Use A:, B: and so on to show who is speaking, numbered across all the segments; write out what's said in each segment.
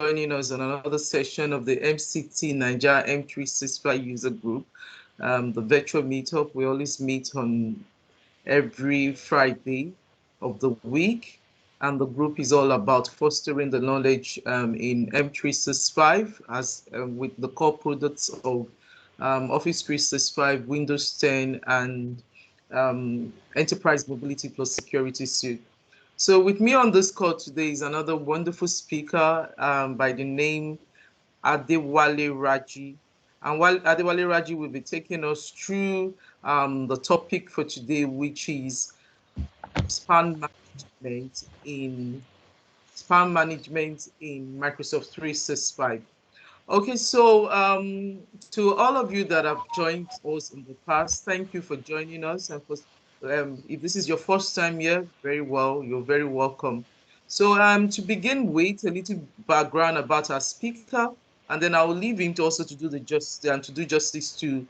A: joining us on another session of the MCT Nigeria M365 user group, the virtual meetup. We always meet on every Friday of the week, and the group is all about fostering the knowledge in M365 as with the core products of Office 365, Windows 10, and Enterprise Mobility plus Security Suite. So with me on this call today is another wonderful speaker by the name Adewale Raji. And while Adewale Raji will be taking us through the topic for today, which is spam management in Microsoft 365. Okay, so to all of you that have joined us in the past, thank you for joining us. And for, if this is your first time here, you're very welcome. So to begin with, a little background about our speaker, and then I will leave him to also to do justice to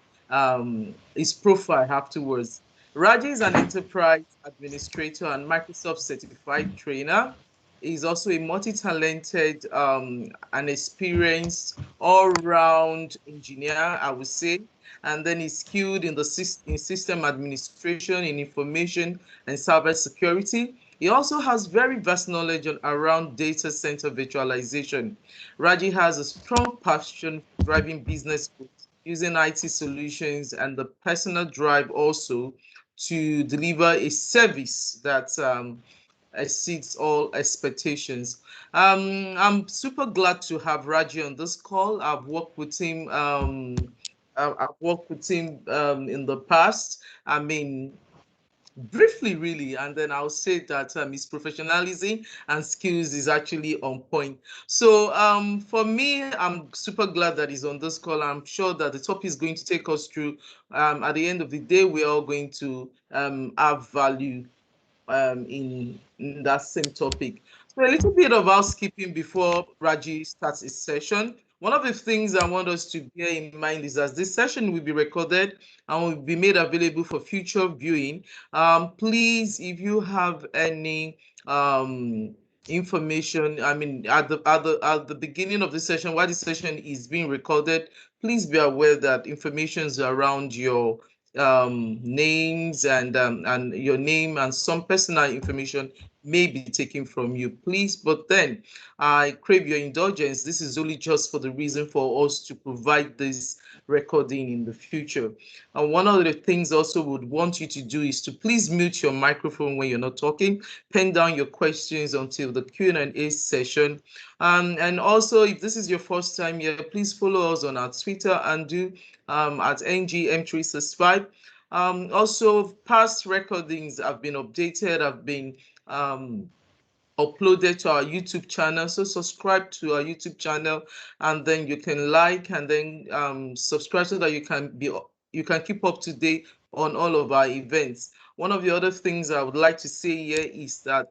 A: his profile afterwards. Raji is an enterprise administrator and Microsoft certified trainer. He's also a multi-talented and experienced all-round engineer, I would say. And then he's skilled in system administration, in information and cybersecurity. He also has very vast knowledge around data center virtualization. Raji has a strong passion for driving business growth, using IT solutions, and the personal drive also to deliver a service that exceeds all expectations. I'm super glad to have Raji on this call. I've worked with him. I've worked with him in the past. I mean, briefly, really, and then I'll say that his professionalism and skills is actually on point. So for me, I'm super glad that he's on this call. I'm sure that the topic is going to take us through. At the end of the day, we're all going to have value in that same topic. So a little bit of housekeeping before Raji starts his session. One of the things I want us to bear in mind is that this session will be recorded and will be made available for future viewing. Please, if you have any information, I mean, at the beginning of the session, while the session is being recorded, please be aware that information is around your names and your name and some personal information may be taken from you, please. But then I crave your indulgence. This is only just for the reason for us to provide this recording in the future. And one of the things also would want you to do is to please mute your microphone when you're not talking, pen down your questions until the Q&A session. And also, if this is your first time here, please follow us on our Twitter and do at NGM365. Also, past recordings have been updated, have been uploaded to our YouTube channel. So subscribe to our YouTube channel, and then you can like and then subscribe so that you can keep up to date on all of our events. One of the other things I would like to say here is that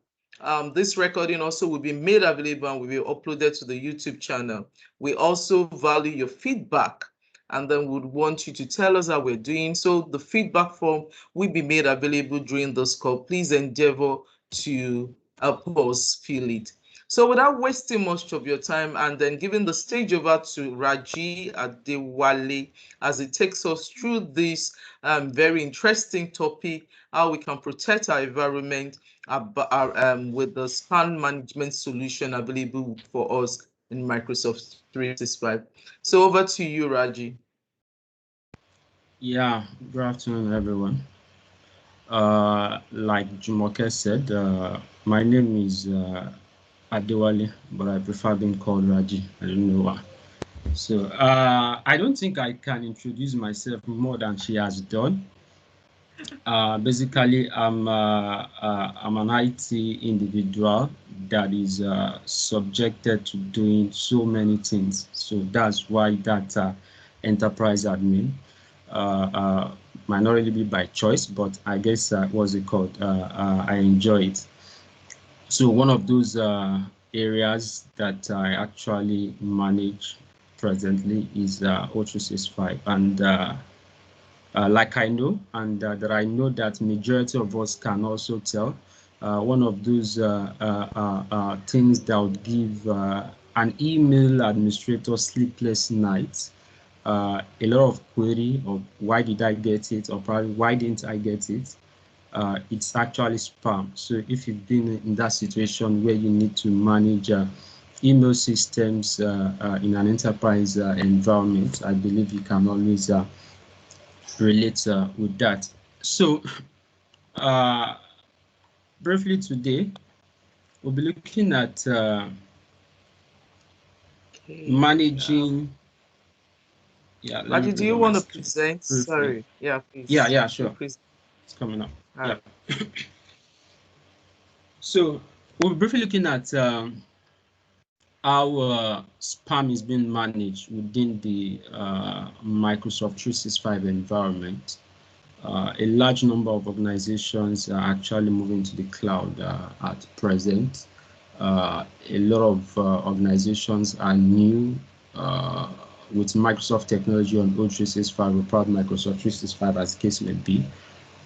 A: this recording also will be made available and will be uploaded to the YouTube channel. We also value your feedback, and then would want you to tell us how we're doing. So the feedback form will be made available during this call. Please endeavor to help us fill it. So without wasting much of your time, and then giving the stage over to Raji Adewale as it takes us through this very interesting topic, how we can protect our environment with the spam management solution available for us in Microsoft 365. So over to you, Raji.
B: Yeah, good afternoon, everyone. Like Jumoke said, my name is Adewale, but I prefer being called Raji. I don't know why. So I don't think I can introduce myself more than she has done. Basically, I'm an IT individual that is subjected to doing so many things. So that's why that enterprise admin might not really be by choice, but I guess what's it called? I enjoy it. So one of those areas that I actually manage presently is O365, and like I know, and that I know that majority of us can also tell, one of those things that would give an email administrator sleepless nights, a lot of query of why did I get it, or probably why didn't I get it, it's actually spam. So if you've been in that situation where you need to manage email systems in an enterprise environment, I believe you can always relate with that. So briefly today, we'll be looking at managing. Yeah, let me
A: Laji, do
B: bring
A: you
B: up my
A: want to
B: screen
A: present?
B: briefly.
A: Sorry. Yeah, please.
B: Yeah,
A: Do
B: sure.
A: present.
B: It's coming up.
A: All
B: Yeah.
A: right.
B: So we'll be briefly looking at how spam is being managed within the Microsoft 365 environment. A large number of organizations are actually moving to the cloud at present. A lot of organizations are new with Microsoft technology on O365 or proud Microsoft 365 as the case may be,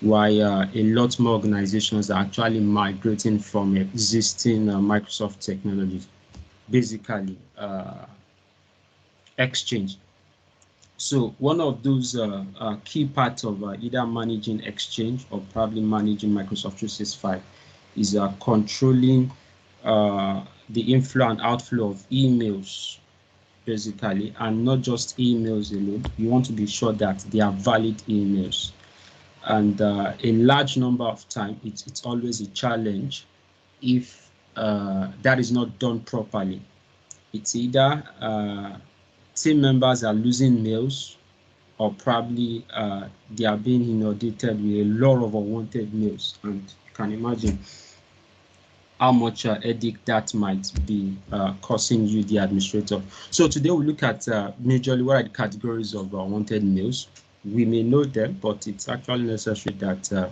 B: while a lot more organizations are actually migrating from existing Microsoft technologies, basically Exchange. So one of those key parts of either managing Exchange or probably managing Microsoft 365 is controlling the inflow and outflow of emails, basically, and not just emails alone. You want to be sure that they are valid emails. And a large number of time, it's always a challenge if that is not done properly. It's either team members are losing mails, or probably they are being inundated with a lot of unwanted mails, and you can imagine how much headache that might be causing you, the administrator. So today we look at majorly what are the categories of unwanted mails. We may know them, but it's actually necessary that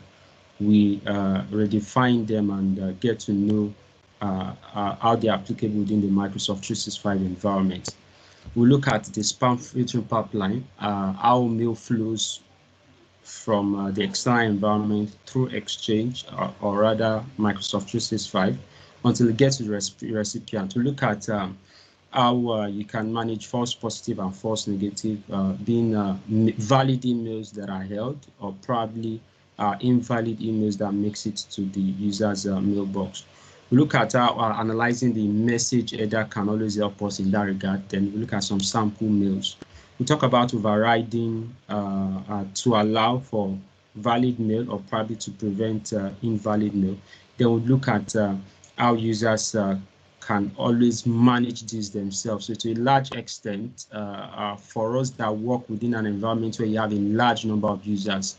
B: we redefine them and get to know how they're applicable within the Microsoft 365 environment. We look at the spam filtering pipeline, how mail flows from the external environment through Exchange, or rather Microsoft 365, until it gets to the recipient. To look at how you can manage false positive and false negative, being valid emails that are held, or probably invalid emails that makes it to the user's mailbox. We look at how analyzing the message header can always help us in that regard. Then we look at some sample mails. We talk about overriding to allow for valid mail, or probably to prevent invalid mail. Then we look at how users can always manage this themselves. So to a large extent, for us that work within an environment where you have a large number of users,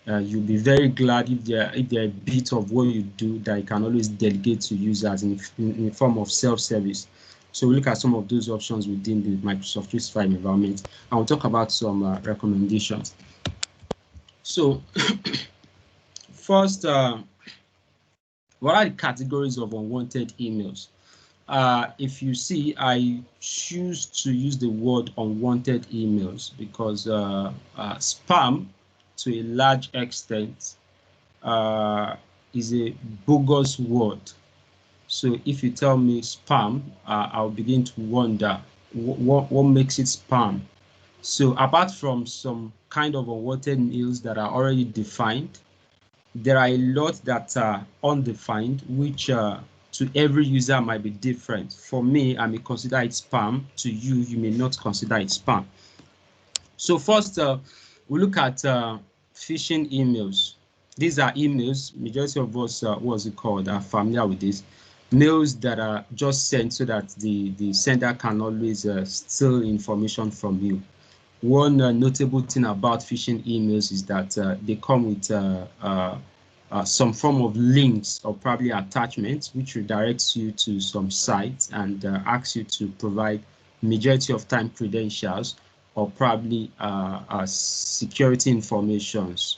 B: you'll be very glad if there are a bit of what you do that you can always delegate to users in the form of self-service. So we look at some of those options within the Microsoft 365 environment, and we'll talk about some recommendations. So first, what are the categories of unwanted emails? If you see, I choose to use the word unwanted emails because spam, to a large extent, is a bogus word. So if you tell me spam, I'll begin to wonder what makes it spam. So apart from some kind of unwanted mails that are already defined, there are a lot that are undefined, which to every user might be different. For me, I may consider it spam. To you, you may not consider it spam. So first, we look at phishing emails. These are emails, majority of us, what's it called, are familiar with this. Mails that are just sent so that the sender can always steal information from you. One notable thing about phishing emails is that they come with some form of links or probably attachments, which redirects you to some sites and asks you to provide majority of time credentials, or probably security informations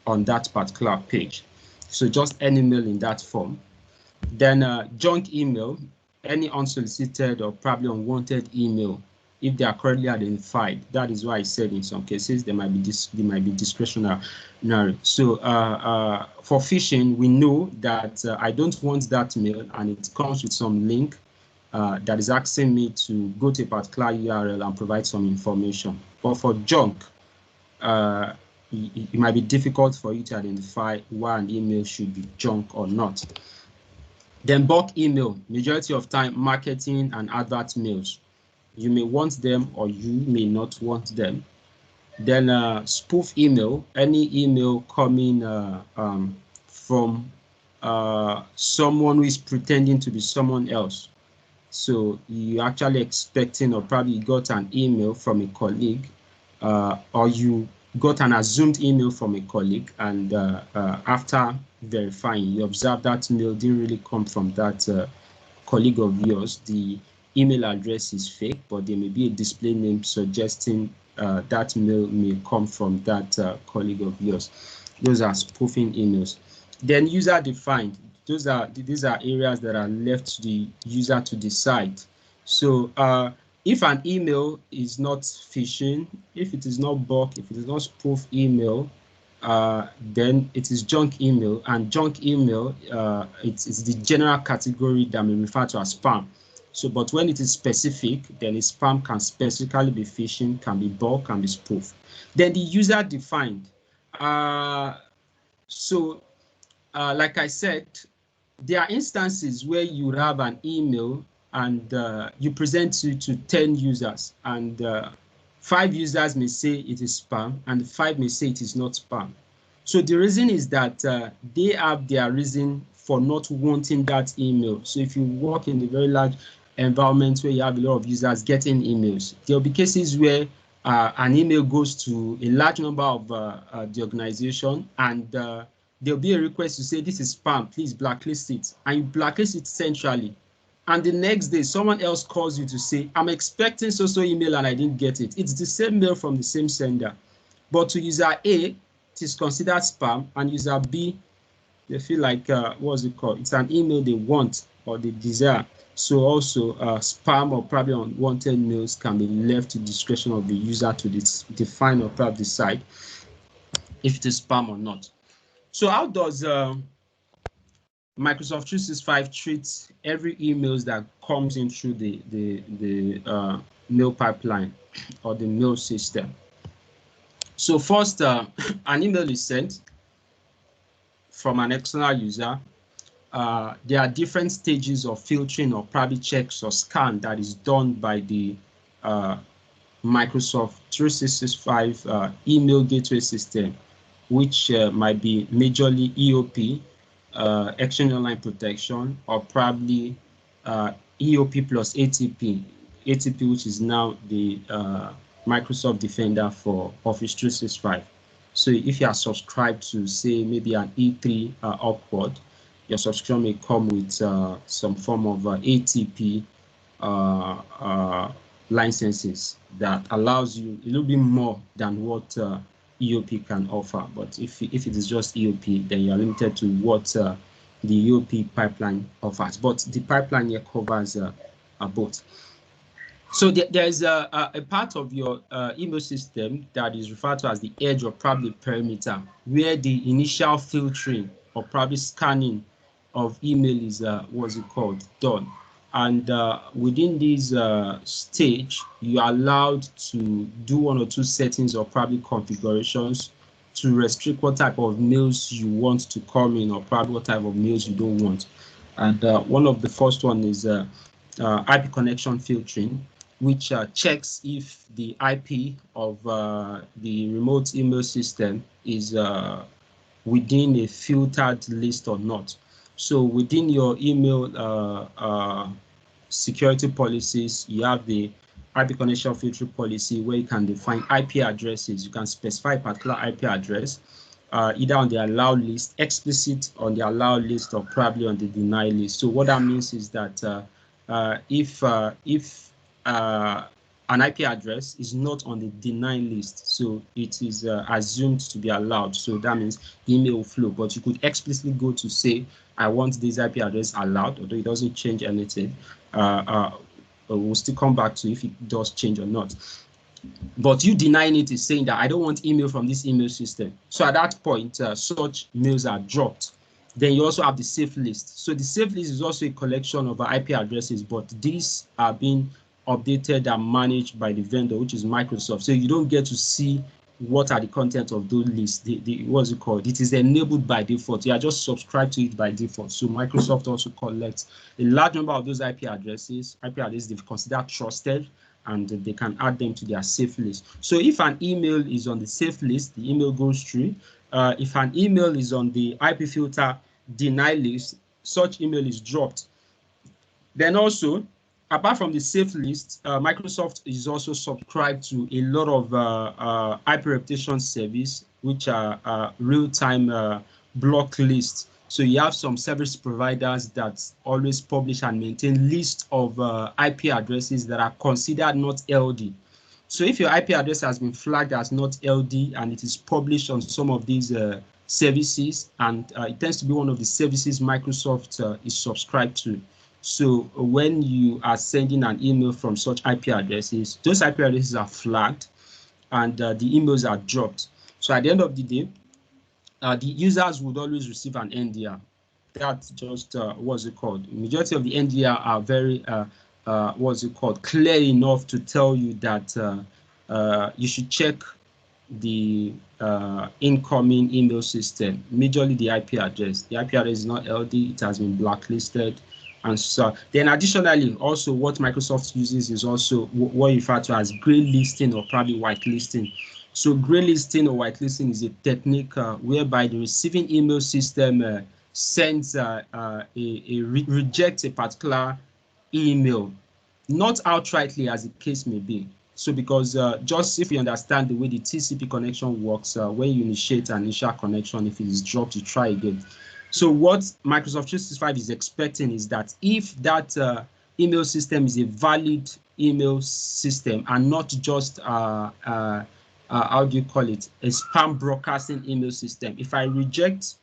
B: on that particular page. So just any mail in that form. Then junk email, any unsolicited or probably unwanted email, if they are currently identified. That is why I said in some cases they might be discretionary. So for phishing, we know that I don't want that mail and it comes with some link that is asking me to go to a particular URL and provide some information. But for junk, it might be difficult for you to identify why an email should be junk or not. Then bulk email, majority of time marketing and advert mails. You may want them or you may not want them. Then spoof email, any email coming from someone who is pretending to be someone else. So you actually expecting, or probably got an email from a colleague, or you got an assumed email from a colleague, and after verifying, you observe that mail didn't really come from that colleague of yours. The email address is fake, but there may be a display name suggesting that mail may come from that colleague of yours. Those are spoofing emails. Then user defined. These are areas that are left to the user to decide. So if an email is not phishing, if it is not bulk, if it is not spoof email, then it is junk email. And junk email, it's the general category that may refer to as spam. So, but when it is specific, then a spam can specifically be phishing, can be bulk, can be spoof. Then the user defined. Like I said, there are instances where you have an email and you present it to 10 users, and 5 users may say it is spam and 5 may say it is not spam. So the reason is that they have their reason for not wanting that email. So if you work in a very large environment where you have a lot of users getting emails, there will be cases where an email goes to a large number of the organization, and there'll be a request to say this is spam, please blacklist it, and you blacklist it centrally. And the next day, someone else calls you to say, I'm expecting so-so email and I didn't get it. It's the same mail from the same sender. But to user A, it is considered spam, and user B, they feel like, what's it called? It's an email they want or they desire. So also spam or probably unwanted mails can be left to discretion of the user to define or probably decide if it is spam or not. So how does Microsoft 365 treat every emails that comes in through the mail pipeline or the mail system? So first, an email is sent from an external user. There are different stages of filtering or probably checks or scan that is done by the Microsoft 365 email gateway system, which might be majorly EOP, Exchange Online Protection, or probably EOP plus ATP, which is now the Microsoft Defender for Office 365. So if you are subscribed to, say, maybe an E3 upward, your subscription may come with some form of ATP licenses that allows you a little bit more than what EOP can offer. But if it is just EOP, then you are limited to what the EOP pipeline offers. But the pipeline here covers both. So there is a part of your email system that is referred to as the edge or probably perimeter, where the initial filtering or probably scanning of email is what's it called, done. And within this stage, you are allowed to do 1 or 2 settings or probably configurations to restrict what type of mails you want to come in or probably what type of mails you don't want. And one of the first one is IP connection filtering, which checks if the IP of the remote email system is within a filtered list or not. So within your email security policies, you have the IP connection filter policy where you can define IP addresses. You can specify a particular IP address, either on the allow list, explicit on the allow list, or probably on the deny list. So what that means is that if an IP address is not on the deny list, so it is assumed to be allowed. So that means the email will flow, but you could explicitly go to say, I want this IP address allowed, although it doesn't change anything. We'll still come back to if it does change or not. But you denying it is saying that I don't want email from this email system. So at that point, such mails are dropped. Then you also have the safe list. So the safe list is also a collection of IP addresses, but these are being updated and managed by the vendor, which is Microsoft. So you don't get to see what are the content of those lists. What's it called? It is enabled by default. You are just subscribed to it by default. So Microsoft also collects a large number of those IP addresses they've considered trusted, and they can add them to their safe list. So if an email is on the safe list, the email goes through. If an email is on the IP filter deny list, such email is dropped. Then also, apart from the safe list, Microsoft is also subscribed to a lot of IP reputation service, which are real-time block lists. So you have some service providers that always publish and maintain lists of IP addresses that are considered not LD. So if your IP address has been flagged as not LD and it is published on some of these services, and it tends to be one of the services Microsoft is subscribed to. So when you are sending an email from such IP addresses, those IP addresses are flagged and the emails are dropped. So at the end of the day, the users would always receive an NDR. That's just what's it called? Majority of the NDR are very what's it called? Clear enough to tell you that you should check the incoming email system, majorly the IP address. The IP address is not LD, it has been blacklisted. And so then additionally, also what Microsoft uses is also what you refer to as gray listing or probably white listing. So gray listing or white listing is a technique whereby the receiving email system sends rejects a particular email, not outrightly as the case may be. So because just if you understand the way the TCP connection works, when you initiate an initial connection, if it is dropped, you try again. So what Microsoft 365 is expecting is that if that email system is a valid email system and not just how do you call it, a spam broadcasting email system, if I reject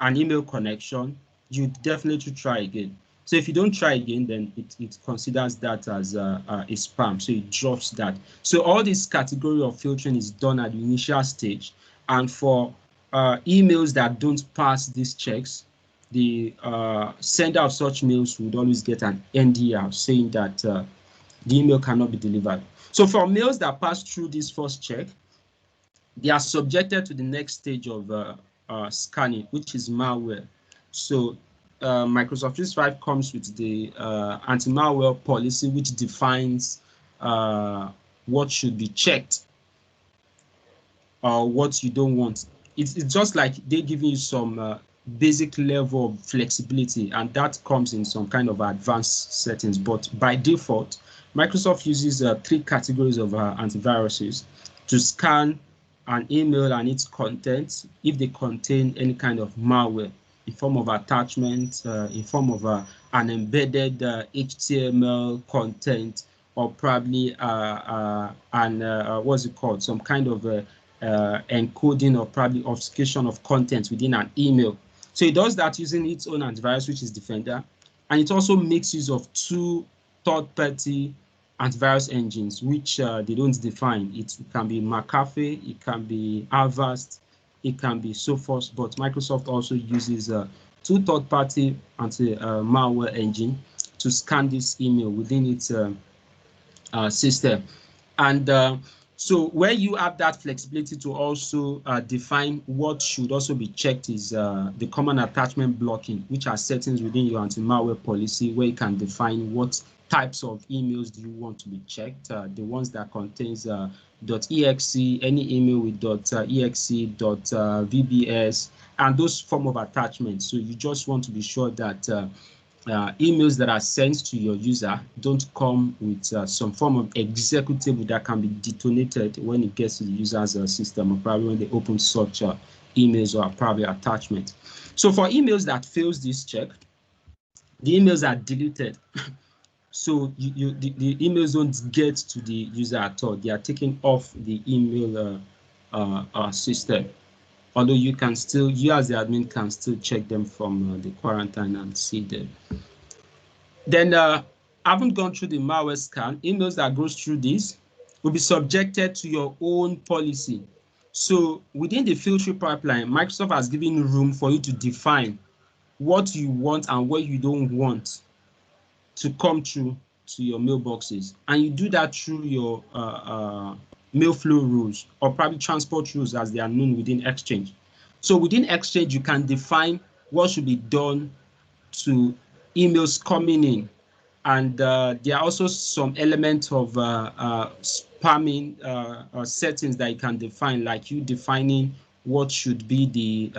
B: an email connection, you definitely try again. So if you don't try again, then it considers that as a spam, so it drops that. So all this category of filtering is done at the initial stage, and for emails that don't pass these checks, the sender of such mails would always get an NDR saying that the email cannot be delivered. So for mails that pass through this first check, they are subjected to the next stage of scanning, which is malware. So Microsoft 365 comes with the anti-malware policy, which defines what should be checked or what you don't want. It's just like they're giving you some basic level of flexibility, and that comes in some kind of advanced settings. But by default, Microsoft uses 3 categories of antiviruses to scan an email and its contents if they contain any kind of malware in form of attachment, in form of an embedded HTML content, or probably what's it called, some kind of encoding or probably obfuscation of content within an email. So it does that using its own antivirus, which is Defender, and it also makes use of 2 third-party antivirus engines, which they don't define. It can be McAfee, it can be Avast, it can be Sophos, but Microsoft also uses 2 third-party anti-malware engine to scan this email within its system. And so where you have that flexibility to also define what should also be checked is the common attachment blocking, which are settings within your anti-malware policy where you can define what types of emails do you want to be checked. The ones that contains .exe, any email with .exe, .vbs, and those form of attachments. So you just want to be sure that emails that are sent to your user don't come with some form of executable that can be detonated when it gets to the user's system, or probably when they open such emails or probably attachments. So for emails that fails this check, the emails are deleted. So the emails don't get to the user at all. They are taken off the email system. Although you can still, you as the admin can still check them from the quarantine and see them. Then I haven't gone through the malware scan. Emails that goes through this will be subjected to your own policy. So within the filtering pipeline, Microsoft has given room for you to define what you want and what you don't want to come through to your mailboxes, and you do that through your mail flow rules, or probably transport rules as they are known within Exchange. So within Exchange, you can define what should be done to emails coming in, and there are also some element of spamming settings that you can define, like you defining what should be the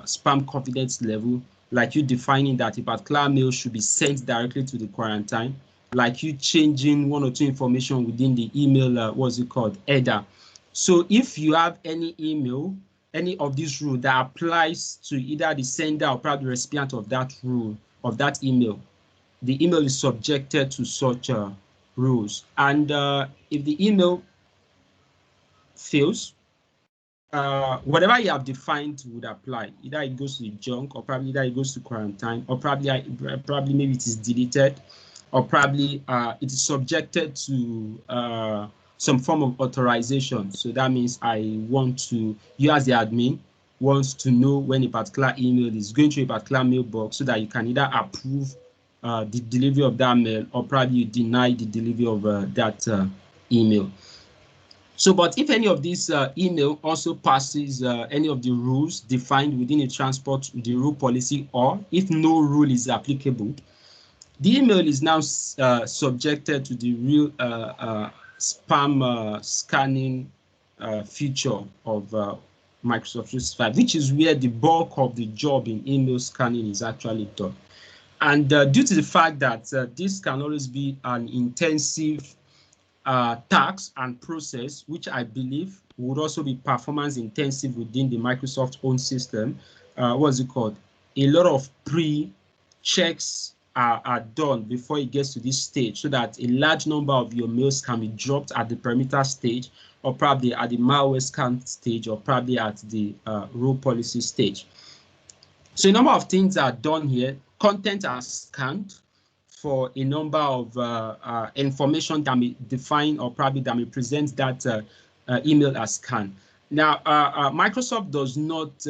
B: spam confidence level, like you defining that a particular mail should be sent directly to the quarantine, like you changing one or two information within the email, what's it called, header. So if you have any email, any of these rules that applies to either the sender or probably the recipient of that rule, of that email, the email is subjected to such rules. And if the email fails, whatever you have defined would apply. Either it goes to the junk, or probably either it goes to quarantine, or probably maybe it is deleted, or probably it is subjected to some form of authorization. So that means you as the admin wants to know when a particular email is going to a particular mailbox, so that you can either approve the delivery of that mail, or probably you deny the delivery of that email. So, but if any of these email also passes any of the rules defined within a transport, the rule policy, or if no rule is applicable, the email is now subjected to the real spam scanning feature of Microsoft 365, which is where the bulk of the job in email scanning is actually done. And due to the fact that this can always be an intensive task and process, which I believe would also be performance intensive within the Microsoft own system, what's it called? A lot of pre-checks are done before it gets to this stage, so that a large number of your mails can be dropped at the perimeter stage, or probably at the malware scan stage, or probably at the rule policy stage. So a number of things are done here. Content are scanned for a number of information that may define, or probably that may present that email as scanned. Now, Microsoft does not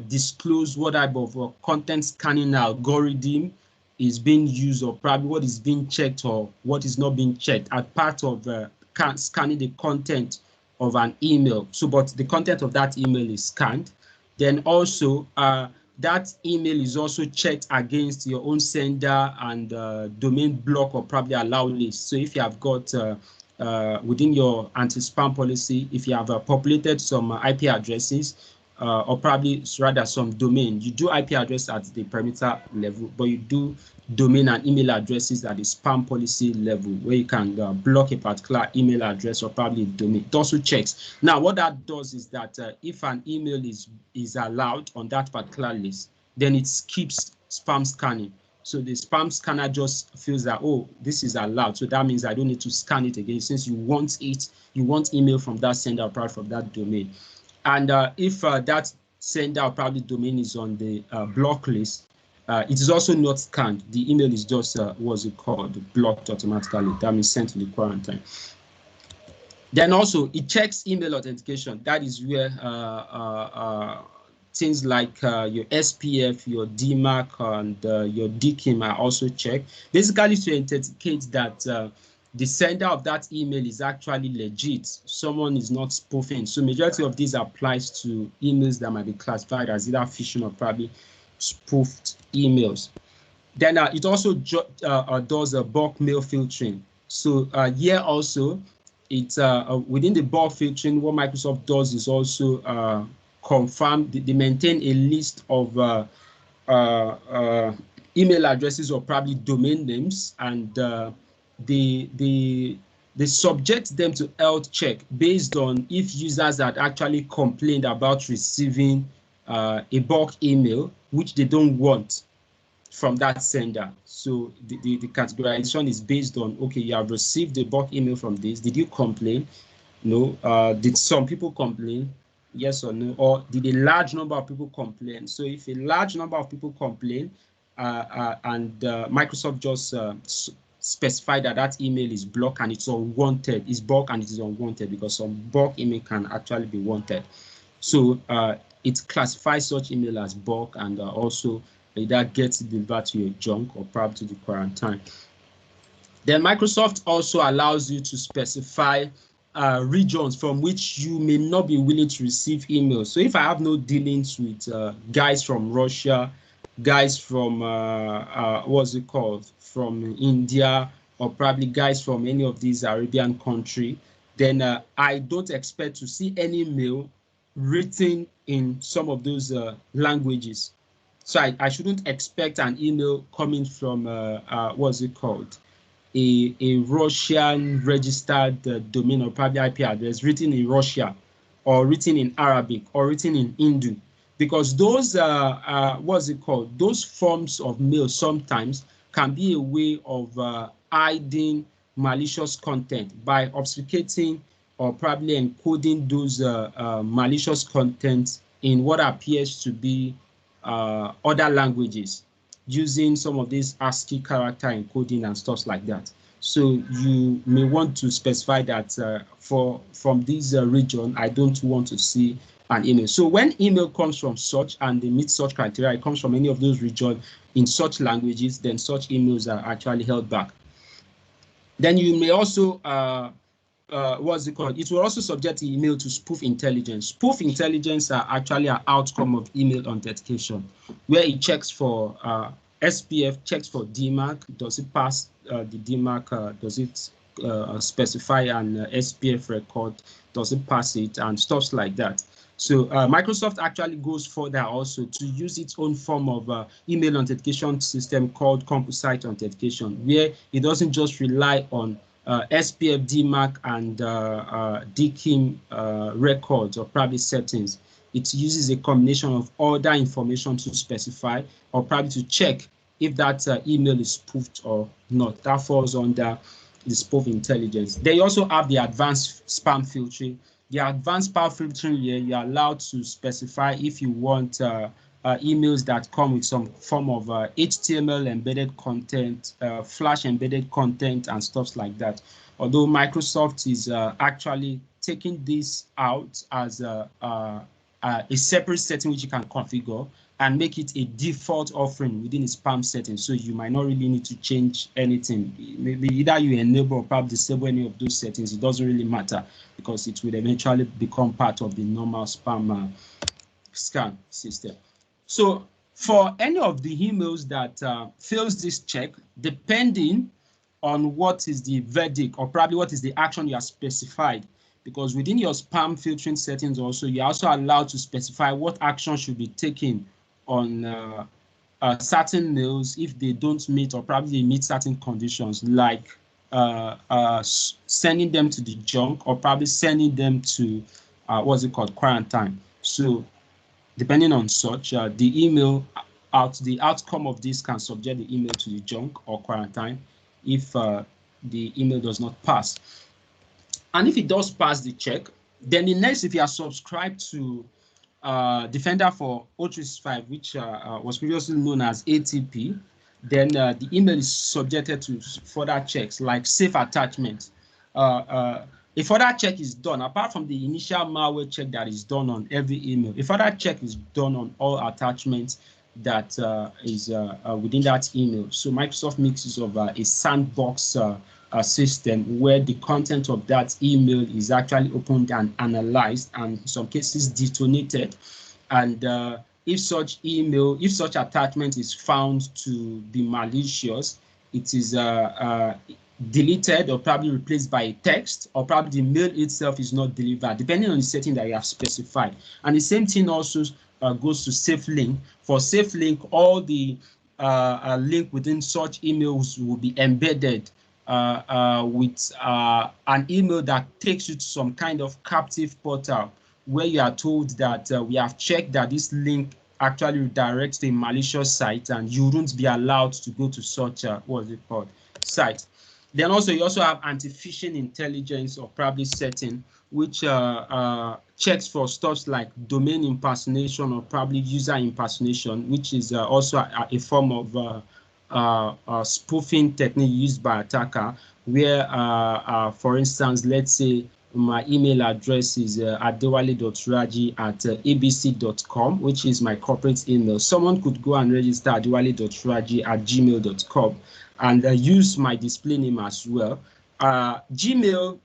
B: disclose what type of content scanning algorithm is being used, or probably what is being checked or what is not being checked as part of scanning the content of an email. So, but the content of that email is scanned. Then also, that email is also checked against your own sender and domain block, or probably allow list. So if you have got within your anti-spam policy, if you have populated some IP addresses, or probably rather some domain, you do IP address at the perimeter level, but you do domain and email addresses at the spam policy level, where you can block a particular email address or probably a domain. It also checks. Now, what that does is that if an email is allowed on that particular list, then it skips spam scanning. So the spam scanner just feels that, oh, this is allowed, so that means I don't need to scan it again, since you want email from that sender or probably from that domain. And if that sender or probably domain is on the block list, it is also not scanned. The email is just, what's it called, blocked automatically. That means sent to the quarantine. Then also, it checks email authentication. That is where things like your SPF, your DMARC, and your DKIM are also checked, basically to authenticate that the sender of that email is actually legit. Someone is not spoofing. So majority of these applies to emails that might be classified as either phishing or probably spoofed emails. Then it also does a bulk mail filtering. So here also, it's within the bulk filtering, what Microsoft does is also confirm, they maintain a list of email addresses or probably domain names, and they subject them to health check based on if users had actually complained about receiving a bulk email which they don't want from that sender. So the categorization is based on, okay, you have received a bulk email from this. Did you complain? No. Did some people complain? Yes or no? Or did a large number of people complain? So if a large number of people complain, and Microsoft just specify that that email is blocked and it's unwanted, it's bulk and it is unwanted, because some bulk email can actually be wanted. So it classifies such email as bulk, and also either gets delivered to your junk or probably to the quarantine. Then Microsoft also allows you to specify regions from which you may not be willing to receive emails. So if I have no dealings with guys from Russia, guys from what's it called, from India, or probably guys from any of these Arabian countries, then I don't expect to see any mail written in some of those languages. So I shouldn't expect an email coming from what's it called, a Russian registered domain or probably IP address written in Russia, or written in Arabic, or written in Hindu, because those what's it called, those forms of mail sometimes can be a way of hiding malicious content by obfuscating or probably encoding those malicious content in what appears to be other languages, using some of these ASCII character encoding and stuff like that. So you may want to specify that from this region, I don't want to see an email. So when email comes from such and they meet such criteria, it comes from any of those regions in such languages, then such emails are actually held back. Then you may also what's it called? It will also subject the email to spoof intelligence. Spoof intelligence are actually an outcome of email authentication, where it checks for SPF, checks for DMARC. Does it pass the DMARC? Does it specify an SPF record? Does it pass it? And stuff like that. So Microsoft actually goes further also to use its own form of email authentication system called Composite Authentication, where it doesn't just rely on SPF, DMARC, and DKIM records or probably settings. It uses a combination of other information to specify or probably to check if that email is spoofed or not. That falls under the spoof intelligence. They also have the advanced spam filtering. The advanced spam filtering here, you're allowed to specify if you want emails that come with some form of HTML embedded content, Flash embedded content, and stuff like that. Although Microsoft is actually taking this out as a separate setting which you can configure and make it a default offering within its spam settings. So you might not really need to change anything. Maybe either you enable or perhaps disable any of those settings. It doesn't really matter because it will eventually become part of the normal spam scan system. So for any of the emails that fails this check, depending on what is the verdict or probably what is the action you have specified, because within your spam filtering settings also, you're also allowed to specify what action should be taken on certain mails if they don't meet or probably meet certain conditions, like sending them to the junk or probably sending them to what's it called, quarantine. So depending on such, the outcome of this can subject the email to the junk or quarantine if the email does not pass. And if it does pass the check, then the next, if you are subscribed to Defender for O365, which was previously known as ATP, then the email is subjected to further checks like safe attachment. A further check is done, apart from the initial malware check that is done on every email. A further check is done on all attachments that is within that email. So Microsoft makes use of a sandbox system where the content of that email is actually opened and analyzed, and in some cases detonated. And if such attachment is found to be malicious, it is deleted or probably replaced by a text, or probably the mail itself is not delivered, depending on the setting that you have specified. And the same thing also goes to safe link. For safe link, all the link within such emails will be embedded with an email that takes you to some kind of captive portal where you are told that we have checked that this link actually redirects to a malicious site and you wouldn't be allowed to go to such what's it called, site. Then also you also have anti-phishing intelligence or probably setting, which checks for stuff like domain impersonation or probably user impersonation, which is also a form of spoofing technique used by attacker, where for instance, let's say My email address is adewale.raji@abc.com, which is my corporate email. Someone could go and register adewale.raji@gmail.com and use my display name as well. Gmail,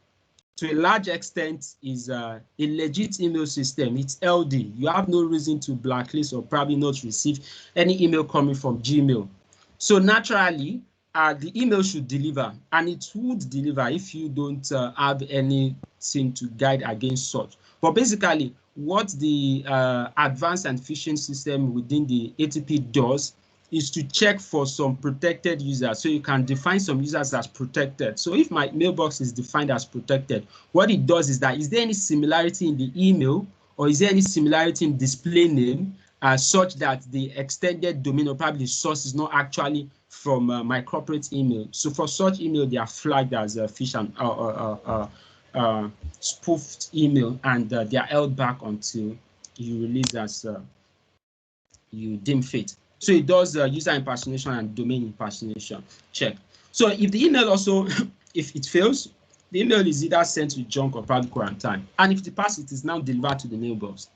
B: to a large extent, is a legit email system. It's LD. You have no reason to blacklist or probably not receive any email coming from Gmail. So naturally, the email should deliver, and it would deliver if you don't have anything to guide against such. But basically, what the advanced and phishing system within the ATP does is to check for some protected users. So you can define some users as protected. So if my mailbox is defined as protected, what it does is that, is there any similarity in the email, or is there any similarity in display name such that the extended domain or probably the source is not actually from my corporate email? So for such email, they are flagged as phish and spoofed email, and they are held back until you release as you deem fit. So it does user impersonation and domain impersonation check. So if the email also, if it fails, the email is either sent to junk or probably quarantine. And if it passes, it is now delivered to the mailbox.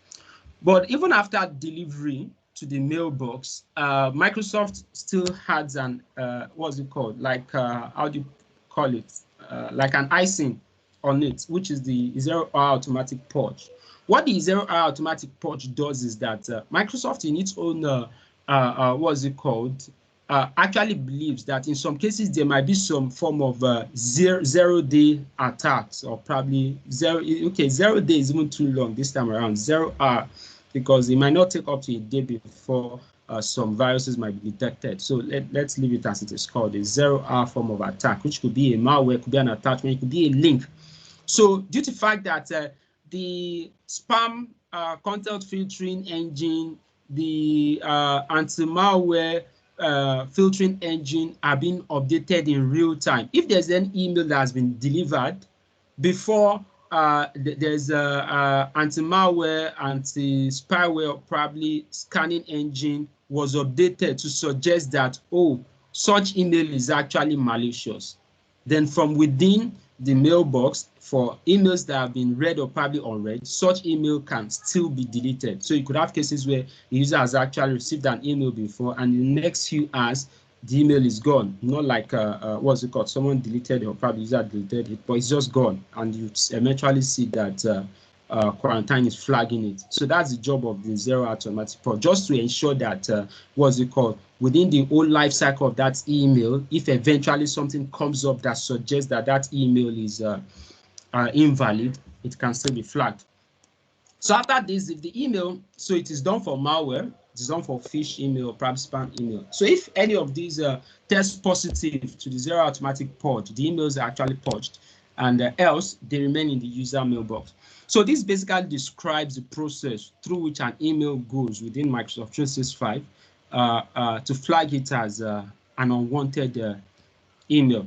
B: But even after delivery to the mailbox, Microsoft still has an, what's it called? Like, how do you call it? Like an icing on it, which is the 0-hour automatic purge. What the 0-hour automatic purge does is that Microsoft, in its own, what's it called, actually believes that in some cases there might be some form of zero-day attacks, or probably 0 day is even too long this time around, 0 hour, because it might not take up to a day before some viruses might be detected. So let's leave it as it is called, a 0-hour form of attack, which could be a malware, could be an attachment, it could be a link. So due to the fact that the spam content filtering engine, the anti-malware filtering engine are being updated in real time. If there's an email that has been delivered before there's a anti-malware, anti-spyware, probably scanning engine was updated to suggest that, oh, such email is actually malicious, then from within the mailbox, for emails that have been read or probably unread, such email can still be deleted. So you could have cases where the user has actually received an email before, and in the next few hours, the email is gone. Not like, what's it called? Someone deleted it, or probably user deleted it, but it's just gone. And you eventually see that quarantine is flagging it. So that's the job of the 0 automatic purge, just to ensure that, what's it called, within the whole life cycle of that email, if eventually something comes up that suggests that that email is invalid, it can still be flagged. So after this, if the email, so it is done for malware, it is done for phish email, or perhaps spam email. So if any of these test positive to the 0 automatic purge, the emails are actually purged, and else they remain in the user mailbox. So this basically describes the process through which an email goes within Microsoft 365 to flag it as an unwanted email.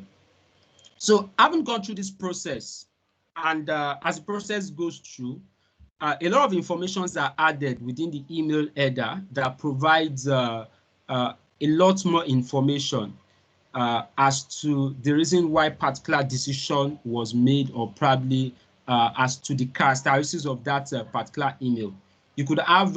B: So having gone through this process, and as the process goes through, a lot of informations are added within the email header that provides a lot more information as to the reason why particular decision was made, or probably as to the characteristics of that particular email. You could have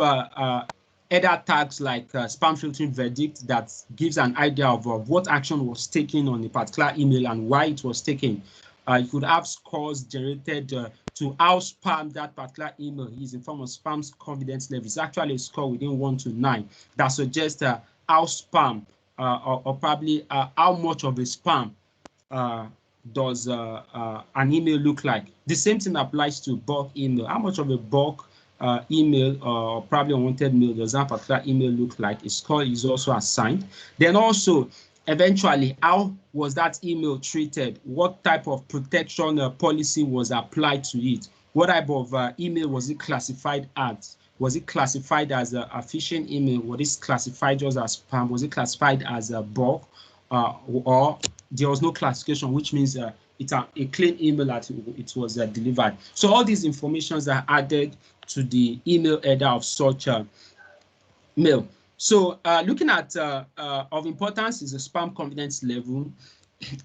B: header tags like spam filtering verdict that gives an idea of what action was taken on a particular email and why it was taken. You could have scores generated to how spam that particular email is in form of spam's confidence level. It's actually a score within 1 to 9 that suggests how spam or probably how much of a spam does an email look like. The same thing applies to bulk email. How much of a bulk email or probably unwanted mail does that particular email look like? A score is also assigned. Then also, eventually, how was that email treated? What type of protection policy was applied to it? What type of email was it classified as? Was it classified as a phishing email? Was it classified just as spam? Was it classified as a bulk? Or there was no classification, which means it's a clean email that it was delivered. So all these informations are added to the email header of such mail. So looking at of importance is the spam confidence level,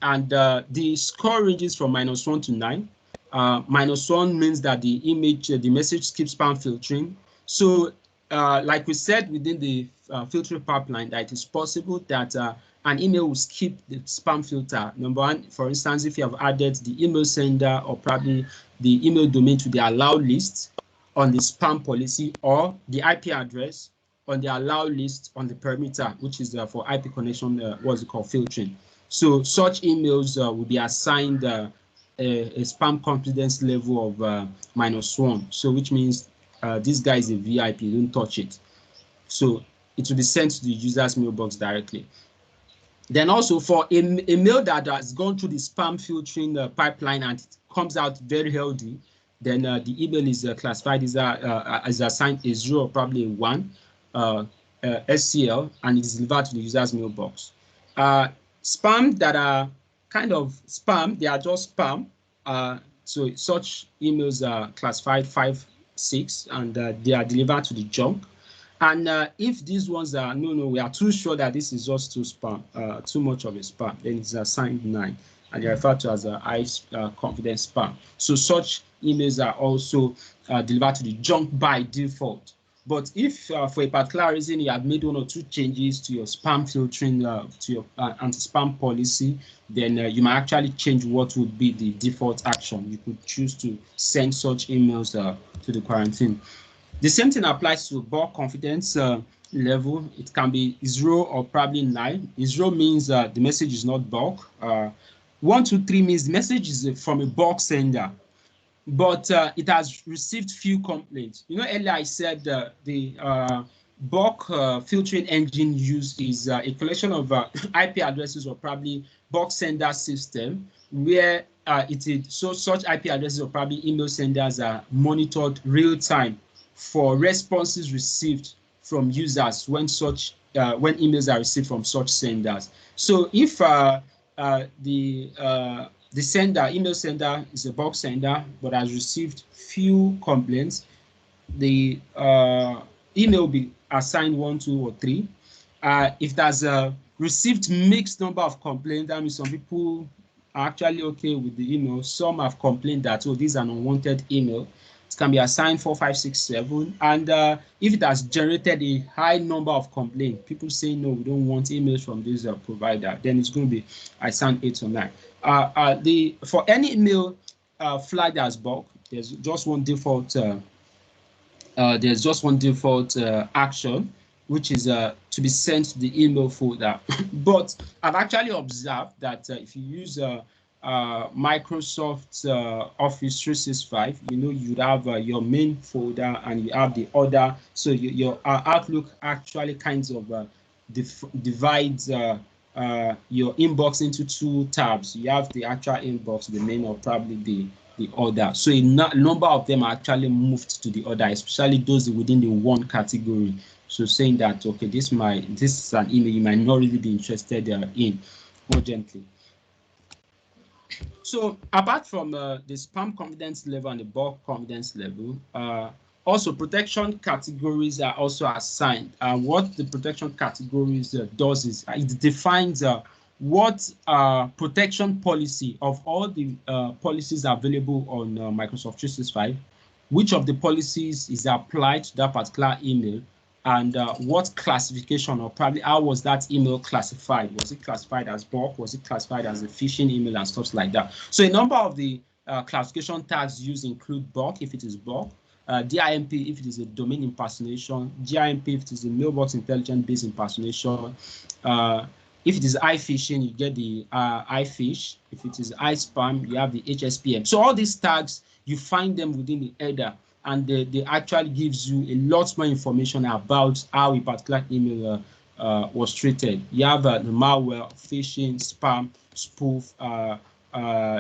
B: and the score ranges from -1 to 9. -1 means that the message skips spam filtering. So like we said within the filtering pipeline, that it is possible that an email will skip the spam filter. Number one, for instance, if you have added the email sender or probably the email domain to the allowed list on the spam policy, or the IP address on the allowed list on the perimeter, which is for IP connection, what's it called, filtering. So such emails will be assigned a spam confidence level of -1. So which means this guy is a VIP, don't touch it. So it will be sent to the user's mailbox directly. Then also for a mail that has gone through the spam filtering pipeline and it comes out very healthy, then the email is classified as assigned a 0 or probably a 1 SCL, and it is delivered to the user's mailbox. Spam that are kind of spam, they are just spam. So such emails are classified 5, 6, and they are delivered to the junk. And if these ones are, no, we are too sure that this is just too spam, too much of a spam, then it's assigned 9, and they're referred to as a high confidence spam. So such emails are also delivered to the junk by default. But if for a particular reason you have made 1 or 2 changes to your spam filtering, to your anti-spam policy, then you might actually change what would be the default action. You could choose to send such emails to the quarantine. The same thing applies to bulk confidence level. It can be 0 or probably 9. 0 means the message is not bulk. 1, 2, 3 means the message is from a bulk sender, but it has received few complaints. You know, earlier I said the bulk filtering engine used is a collection of IP addresses or probably bulk sender system, where such IP addresses or probably email senders are monitored real time for responses received from users when emails are received from such senders. So if the email sender is a bulk sender but has received few complaints, the email will be assigned 1, 2, or 3. If there's received mixed number of complaints, that means some people are actually okay with the email. Some have complained that, oh, this is an unwanted email. It can be assigned 4, 5, 6, 7. And if it has generated a high number of complaints, people say, no, we don't want emails from this provider, then it's going to be assigned 8 or 9. For any email flagged as bulk, there's just one default action, which is to be sent to the email folder. But I've actually observed that if you use Microsoft Office 365, you'd have your main folder and you have the other. So your Outlook actually kinds of divides your inbox into 2 tabs. You have the actual inbox, the main, or probably the other. So a number of them are actually moved to the other, especially those within the 1 category. So saying that, okay, this is an email you might not really be interested in urgently. So apart from the spam confidence level and the bulk confidence level, also protection categories are also assigned. What the protection categories does is it defines what protection policy of all the policies available on Microsoft 365, which of the policies is applied to that particular email, and what classification, or probably how was that email classified? Was it classified as bulk? Was it classified as a phishing email and stuff like that? So a number of the classification tags used include bulk if it is bulk, DIMP if it is a domain impersonation, GIMP if it is a mailbox intelligence-based impersonation. If it is iPhishing, you get the iPhish. If it is iSpam, you have the HSPM. So all these tags, you find them within the header, and they actually gives you a lot more information about how a particular email was treated. You have the malware, phishing, spam, spoof,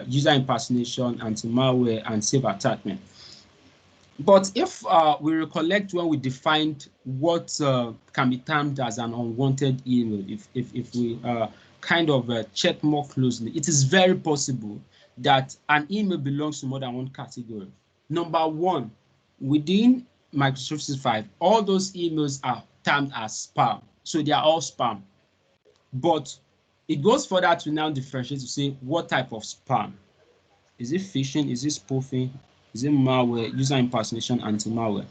B: user impersonation, anti-malware, and safe attachment. But if we recollect when we defined what can be termed as an unwanted email, if we kind of check more closely, it is very possible that an email belongs to more than 1 category. Number 1, within Microsoft 365, all those emails are termed as spam. So they are all spam. But it goes further to now differentiate to say what type of spam. Is it phishing? Is it spoofing? Is it malware, user impersonation, anti-malware?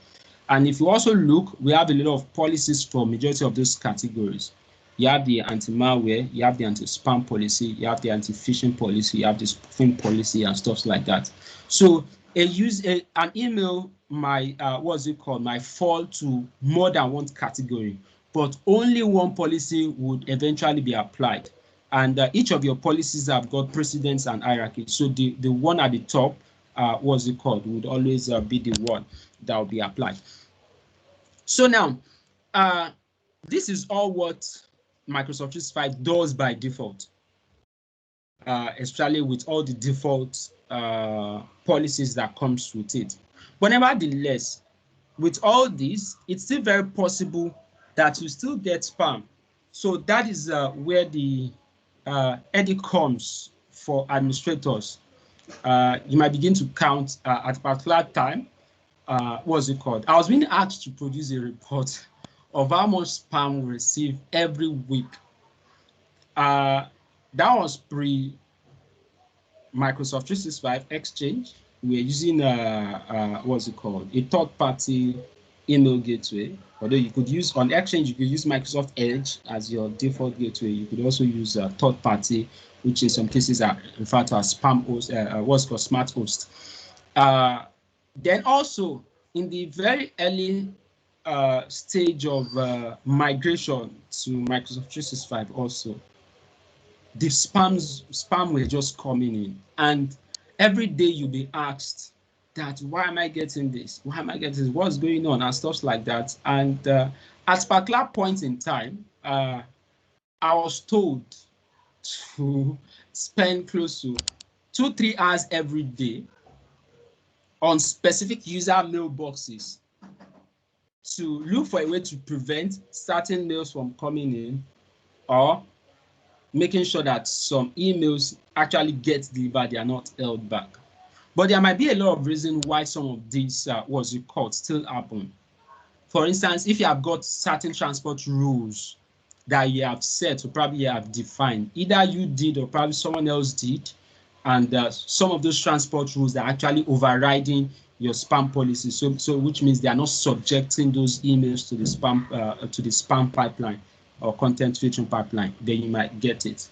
B: And if you also look, we have a lot of policies for majority of those categories. You have the anti-malware, you have the anti-spam policy, you have the anti-phishing policy, you have the spoofing policy and stuff like that. So an email might might fall to more than one category, but only one policy would eventually be applied. And each of your policies have got precedence and hierarchy. So the one at the top, would always be the one that will be applied. So now, this is all what Microsoft 365 does by default, especially with all the default policies that comes with it. But nevertheless, with all this, it's still very possible that you still get spam. So that is where the edit comes for administrators. You might begin to count at a particular time. What's it called? I was being asked to produce a report of how much spam we receive every week. That was pre Microsoft 365 Exchange. We're using what's it called? A third-party email gateway. Although you could use on Exchange, you could use Microsoft Edge as your default gateway. You could also use a third-party, which in some cases are referred to as spam host, what's called smart host. Then also in the very early stage of migration to Microsoft 365 also, the spam were just coming in, and every day you'll be asked that, why am I getting this? Why am I getting this? What's going on? And stuff like that. And at a particular point in time, I was told to spend close to 2-3 hours every day on specific user mailboxes to look for a way to prevent certain mails from coming in, or making sure that some emails actually get delivered, they are not held back. But there might be a lot of reasons why some of these still happen. For instance, if you have got certain transport rules that you have set or probably you have defined, either you did or probably someone else did, and some of those transport rules are actually overriding your spam policy. So which means they are not subjecting those emails to the spam pipeline or content filtering pipeline, then you might get it.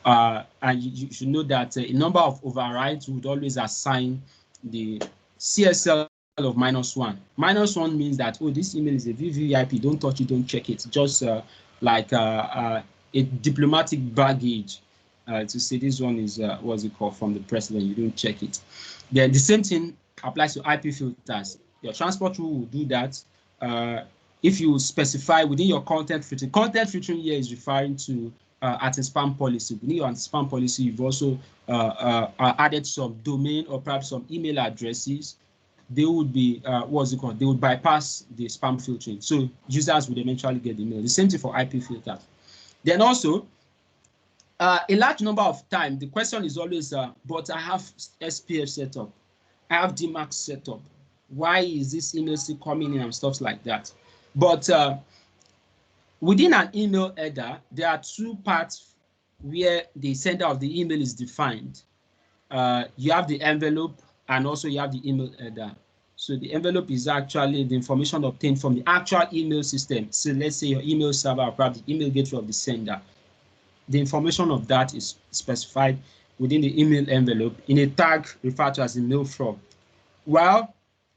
B: And you should know that a number of overrides would always assign the CSL of -1. -1 means that, oh, this email is a VVIP, don't touch it, don't check it. Just like a diplomatic baggage to say this one is, what's it called, from the president, you don't check it. Then the same thing applies to IP filters. Your transport rule will do that. If you specify within your content filtering here is referring to anti-spam policy. Within your anti-spam policy, you've also added some domain or perhaps some email addresses. They would be, they would bypass the spam filtering. So users would eventually get the mail. The same thing for IP filters. Then also, a large number of times, the question is always, but I have SPF set up. I have DMAX set up. Why is this email still coming in and stuff like that? But within an email header, there are two parts where the sender of the email is defined. You have the envelope and also you have the email header. So the envelope is actually the information obtained from the actual email system. So let's say your email server or perhaps the email gateway of the sender. The information of that is specified within the email envelope in a tag referred to as the mail from. While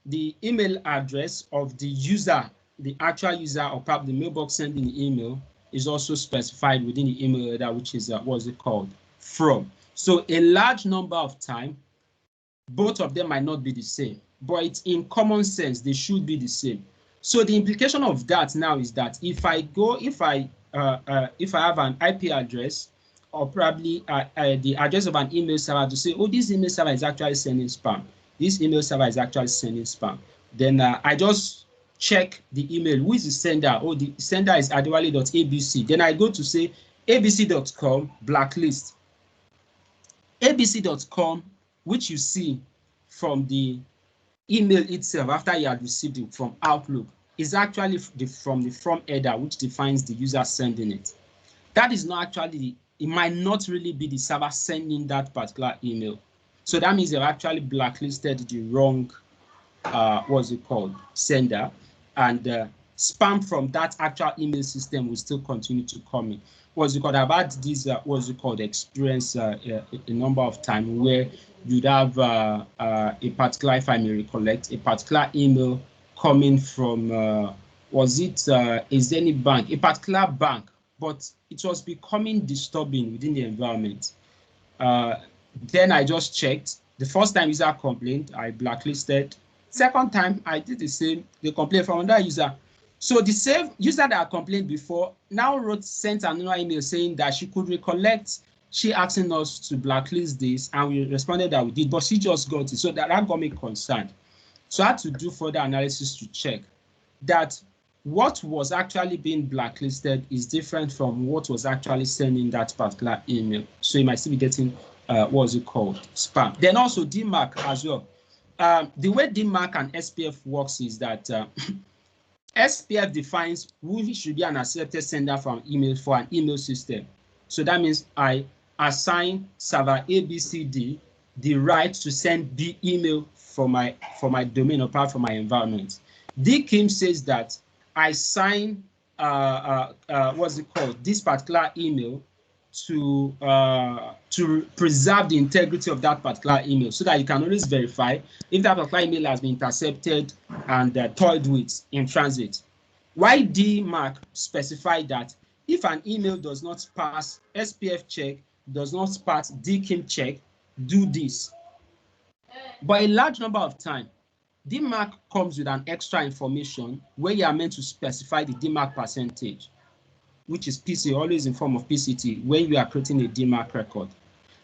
B: the email address of the user, the actual user or perhaps the mailbox sending the email, is also specified within the email header, which is what's it called, from. So a large number of time, both of them might not be the same, but it's in common sense they should be the same. So the implication of that now is that if I have an IP address or probably the address of an email server to say, oh, this email server is actually sending spam. This email server is actually sending spam. Then I just check the email. Who is the sender? Oh, the sender is adewale.abc. Then I go to say abc.com blacklist. abc.com, which you see from the email itself after you had received it from Outlook, is actually from the from header, which defines the user sending it. That is not actually, it might not really be the server sending that particular email. So that means they've actually blacklisted the wrong, sender, and spam from that actual email system will still continue to come in. I've had this, experience a number of times where you'd have a particular, if I may recollect, a particular email coming from, is any bank, a particular bank, but it was becoming disturbing within the environment. Then I just checked. The first time user complained, I blacklisted. Second time, I did the same. They complained from another user. So the same user that complained before now sent another email saying that she could recollect she asking us to blacklist this, and we responded that we did, but she just got it. So that got me concerned. So I had to do further analysis to check that what was actually being blacklisted is different from what was actually sending that particular email. So you might still be getting spam. Then also DMARC as well. The way DMARC and SPF works is that SPF defines who should be an accepted sender for an email system. So that means I assign server ABCD the right to send B email for my domain or part for my environment. DKIM says that I sign this particular email to preserve the integrity of that particular email, so that you can always verify if that particular email has been intercepted and toyed with in transit. Why DMARC specified that if an email does not pass SPF check, does not pass DKIM check, do this. But a large number of times, DMARC comes with an extra information where you are meant to specify the DMARC percentage, which is PC, always in form of PCT, when you are creating a DMARC record.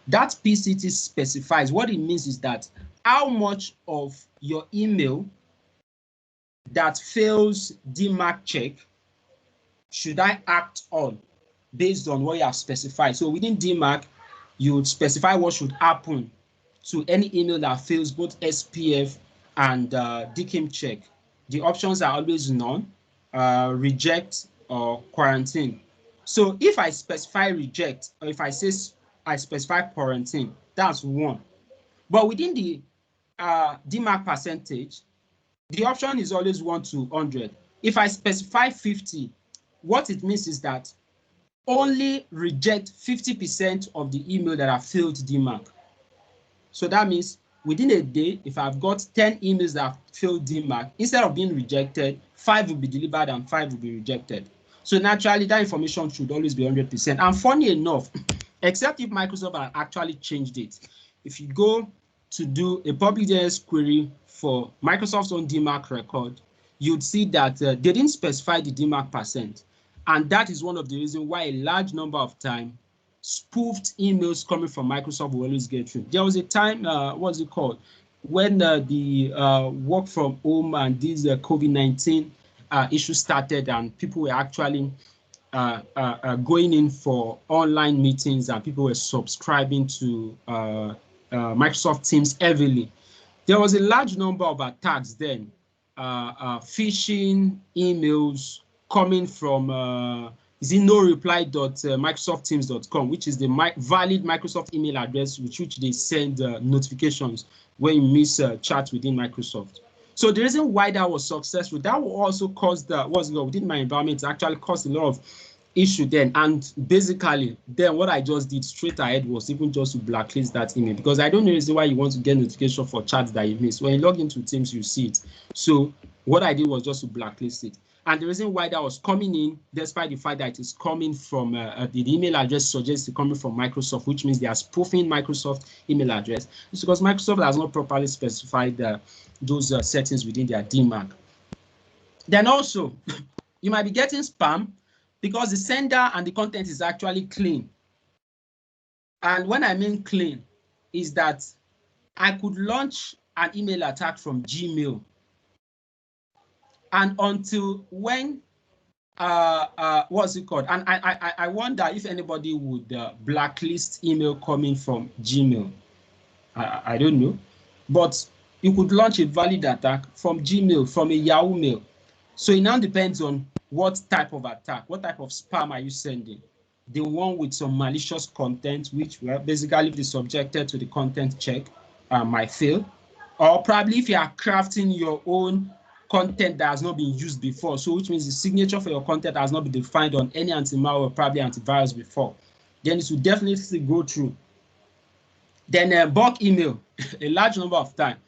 B: That PCT specifies, what it means is that how much of your email that fails DMARC check should I act on based on what you have specified. So within DMARC, you would specify what should happen to any email that fails both SPF and DKIM check. The options are always none, reject, or quarantine. So if I specify reject, or if I say I specify quarantine, that's 1. But within the DMARC percentage, the option is always 1 to 100. If I specify 50, what it means is that only reject 50% of the email that have failed DMARC. So that means within a day, if I've got 10 emails that have failed DMARC, instead of being rejected, 5 will be delivered and 5 will be rejected. So naturally, that information should always be 100%. And funny enough, except if Microsoft had actually changed it, if you go to do a public DNS query for Microsoft's own DMARC record, you'd see that they didn't specify the DMARC percent. And that is one of the reasons why a large number of time spoofed emails coming from Microsoft will always get through. There was a time, when the work from home and these COVID-19 issues started, and people were actually going in for online meetings, and people were subscribing to Microsoft Teams heavily. There was a large number of attacks then, phishing emails coming from noreply.microsoftteams.com, which is the valid Microsoft email address with which they send notifications when you miss chat within Microsoft. So the reason why that was successful, that will also cause within my environment, actually caused a lot of issue then. And basically, then what I just did straight ahead was even just to blacklist that email, because I don't know the reason why you want to get notification for chats that you miss. When you log into Teams, you see it. So what I did was just to blacklist it. And the reason why that was coming in, despite the fact that it is coming from the email address suggests it's coming from Microsoft, which means they are spoofing Microsoft email address, is because Microsoft has not properly specified those settings within their DMARC. Then also, you might be getting spam because the sender and the content is actually clean. And when I mean clean, is that I could launch an email attack from Gmail. And until when, what's it called? And I wonder if anybody would blacklist email coming from Gmail. I don't know. But you could launch a valid attack from Gmail, from a Yahoo mail. So it now depends on what type of attack, what type of spam are you sending. The one with some malicious content, which will basically be subjected to the content check, might fail. Or probably if you are crafting your own content that has not been used before, so which means the signature for your content has not been defined on any anti-malware, probably antivirus before, then it will definitely go through. Then bulk email, a large number of times,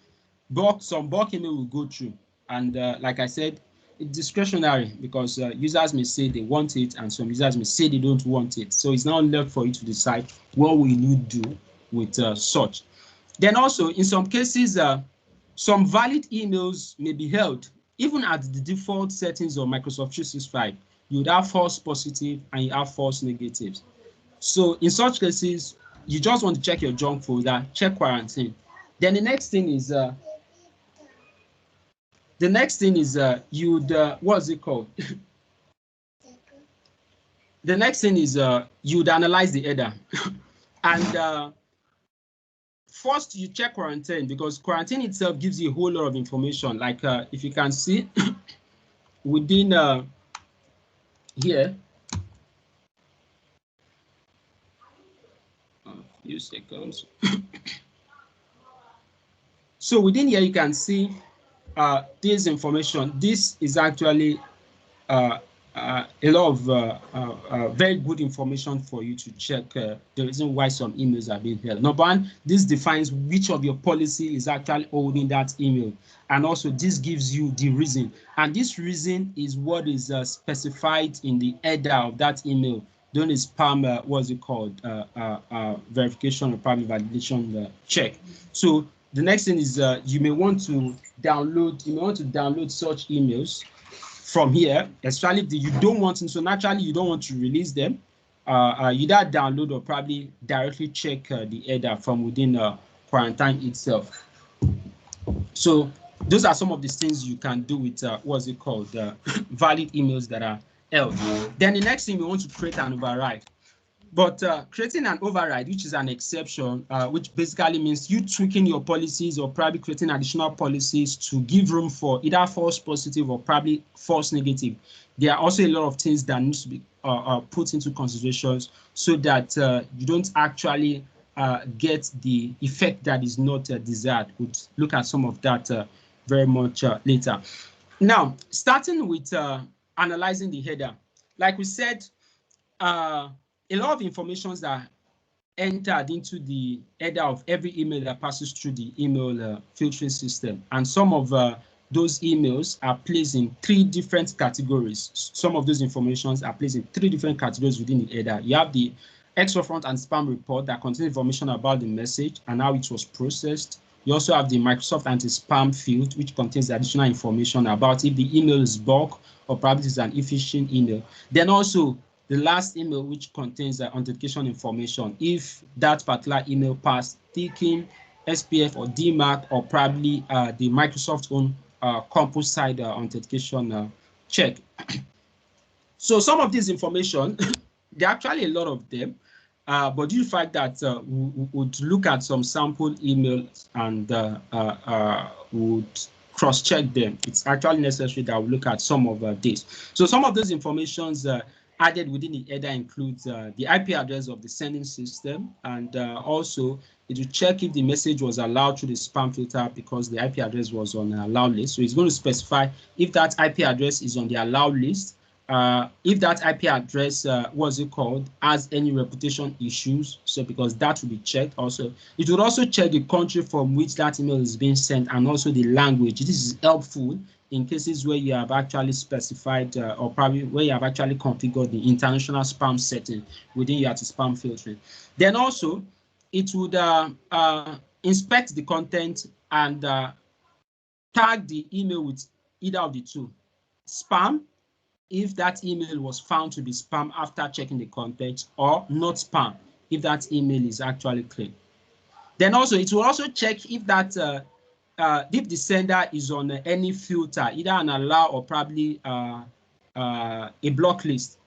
B: some bulk email will go through. And like I said, it's discretionary because users may say they want it and some users may say they don't want it. So it's now left for you to decide what will you do with such. Then also, in some cases, some valid emails may be held. Even at the default settings of Microsoft 365, you would have false positive and you have false negatives. So in such cases, you just want to check your junk folder, check quarantine. Then the next thing is you'd what's it called? The next thing is you'd analyze the header. And first you check quarantine, because quarantine itself gives you a whole lot of information. Like if you can see within here, a few seconds. So within here you can see this information. This is actually a lot of very good information for you to check the reason why some emails are being held. Number one, this defines which of your policy is actually holding that email. And also this gives you the reason. And this reason is what is specified in the header of that email during the spam, what's it called, verification or probably validation check. So the next thing is you may want to download such emails from here, especially if you don't want to, so naturally you don't want to release them. You either download or probably directly check the header from within quarantine itself. So those are some of the things you can do with what's it called, valid emails that are held. Then the next thing, we want to create an override. But creating an override, which is an exception, which basically means you tweaking your policies or probably creating additional policies to give room for either false positive or probably false negative. There are also a lot of things that need to be put into considerations so that you don't actually get the effect that is not desired. We'll look at some of that very much later. Now, starting with analyzing the header, like we said, a lot of information that entered into the header of every email that passes through the email filtering system. And some of those emails are placed in 3 different categories. Some of those informations are placed in 3 different categories within the header. You have the extra front and spam report that contains information about the message and how it was processed. You also have the Microsoft anti-spam field, which contains additional information about if the email is bulk or probably it's an phishing email. Then also the last email, which contains authentication information, if that particular email passed ticking, SPF or DMARC, or probably the Microsoft own composite authentication check. So some of this information, there are actually a lot of them, but due to the fact that we would look at some sample emails and would cross-check them, it's actually necessary that we look at some of this. So some of those informations added within the header includes the IP address of the sending system, and also it will check if the message was allowed through the spam filter because the IP address was on the allowed list. So it's going to specify if that IP address is on the allowed list, if that IP address, has any reputation issues. So because that will be checked also. It would also check the country from which that email is being sent and also the language. This is helpful in cases where you have actually specified or probably where you have actually configured the international spam setting within your anti-spam filtering. Then also, it would inspect the content and tag the email with either of the 2. Spam, if that email was found to be spam after checking the content, or not spam, if that email is actually clean. Then also, it will also check if that if the sender is on any filter, either an allow or probably a block list,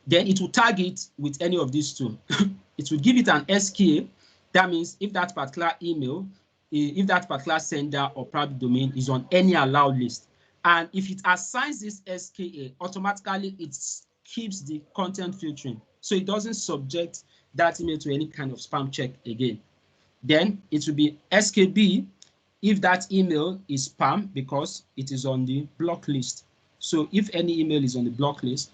B: then it will tag it with any of these 2. It will give it an SKA. That means if that particular email, if that particular sender or probably domain is on any allowed list. And if it assigns this SKA, automatically it keeps the content filtering. So it doesn't subject that email to any kind of spam check again. Then it will be SKB if that email is spam because it is on the block list. So if any email is on the block list,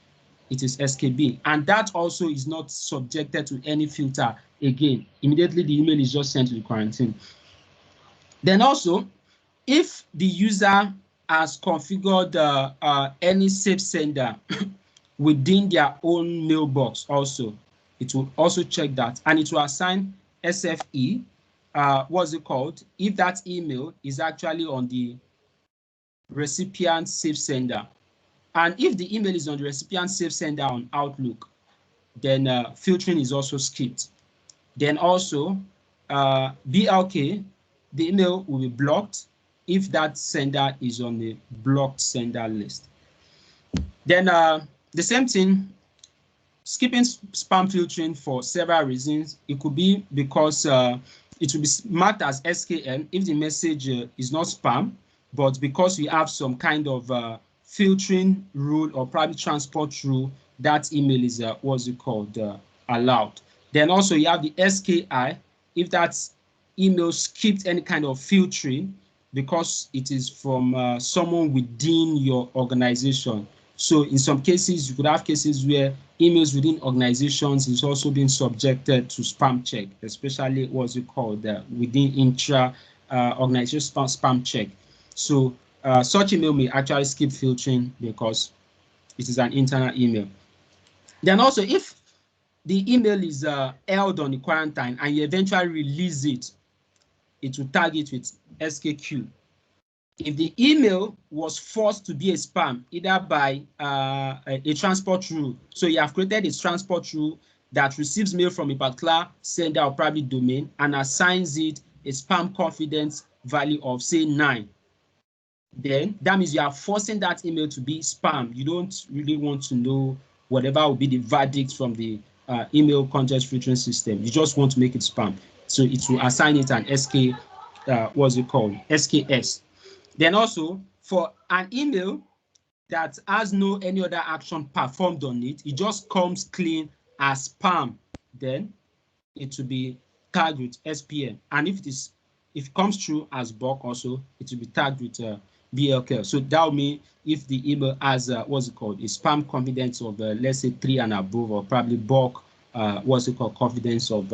B: it is SKB. And that also is not subjected to any filter again. Immediately the email is just sent to the quarantine. Then also, if the user has configured any safe sender within their own mailbox also, it will also check that, and it will assign SFE, what's it called, if that email is actually on the recipient safe sender. And if the email is on the recipient safe sender on Outlook, then filtering is also skipped. Then also, BLK, the email will be blocked if that sender is on the blocked sender list. Then the same thing, skipping spam filtering for several reasons. It could be because it will be marked as SKM if the message is not spam, but because we have some kind of filtering rule or private transport rule, that email is what's it called, allowed. Then also you have the SKI if that email skipped any kind of filtering because it is from someone within your organization. So in some cases, you could have cases where emails within organizations is also being subjected to spam check, especially what's it called within intra organization spam check. So such email may actually skip filtering because it is an internal email. Then also, if the email is held on the quarantine and you eventually release it, it will tag it with SKQ. If the email was forced to be a spam, either by a transport rule, so you have created a transport rule that receives mail from a particular sender or private domain and assigns it a spam confidence value of, say, 9, then that means you are forcing that email to be spam. You don't really want to know whatever will be the verdict from the email content filtering system. You just want to make it spam. So it will assign it an SK, what's it called, SKS. Then also, for an email that has no any other action performed on it, it just comes clean as spam, then it will be tagged with SPM. And if it comes through as bulk also, it will be tagged with BLK. So that will mean if the email has what's it called, a spam confidence of let's say 3 and above, or probably bulk what's it called, confidence of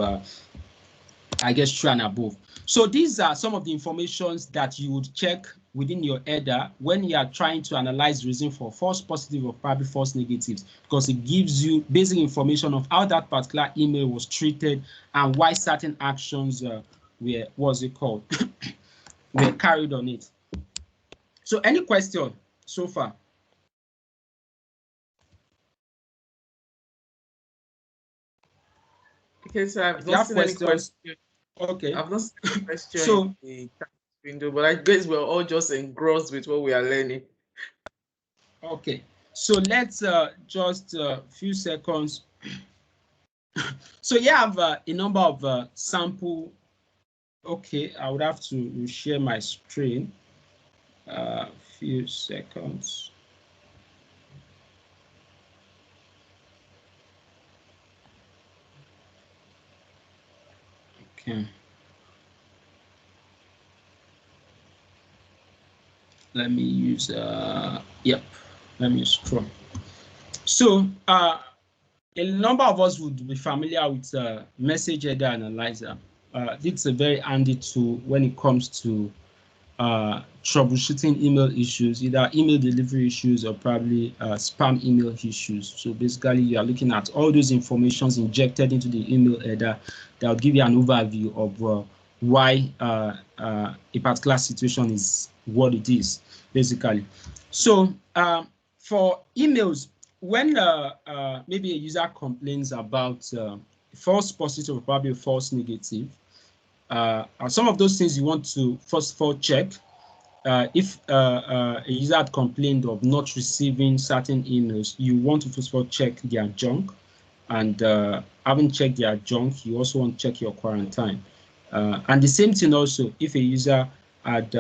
B: I guess 3 and above. So these are some of the informations that you would check within your header when you are trying to analyze reason for false positive or probably false negatives, because it gives you basic information of how that particular email was treated and why certain actions were, what's it called, were carried on it. So any question so far?
A: Okay, so I've not seen any question.
B: Okay.
A: I've not seen any question
B: So,
A: in the window, but I guess we're all just engrossed with what we are learning.
B: Okay, so let's just a few seconds. So you have a number of sample. Okay, I would have to share my screen. Few seconds. Okay. Let me use yep. Let me scroll. So a number of us would be familiar with message header analyzer. It's a very handy tool when it comes to troubleshooting email issues, either email delivery issues or probably spam email issues. So basically, you are looking at all those informations injected into the email header that will give you an overview of why a particular situation is what it is, basically. So for emails, when maybe a user complains about false positive or probably a false negative, some of those things you want to first of all check. If a user had complained of not receiving certain emails, you want to first of all check their junk, and having checked their junk, you also want to check your quarantine. And the same thing also, if a user had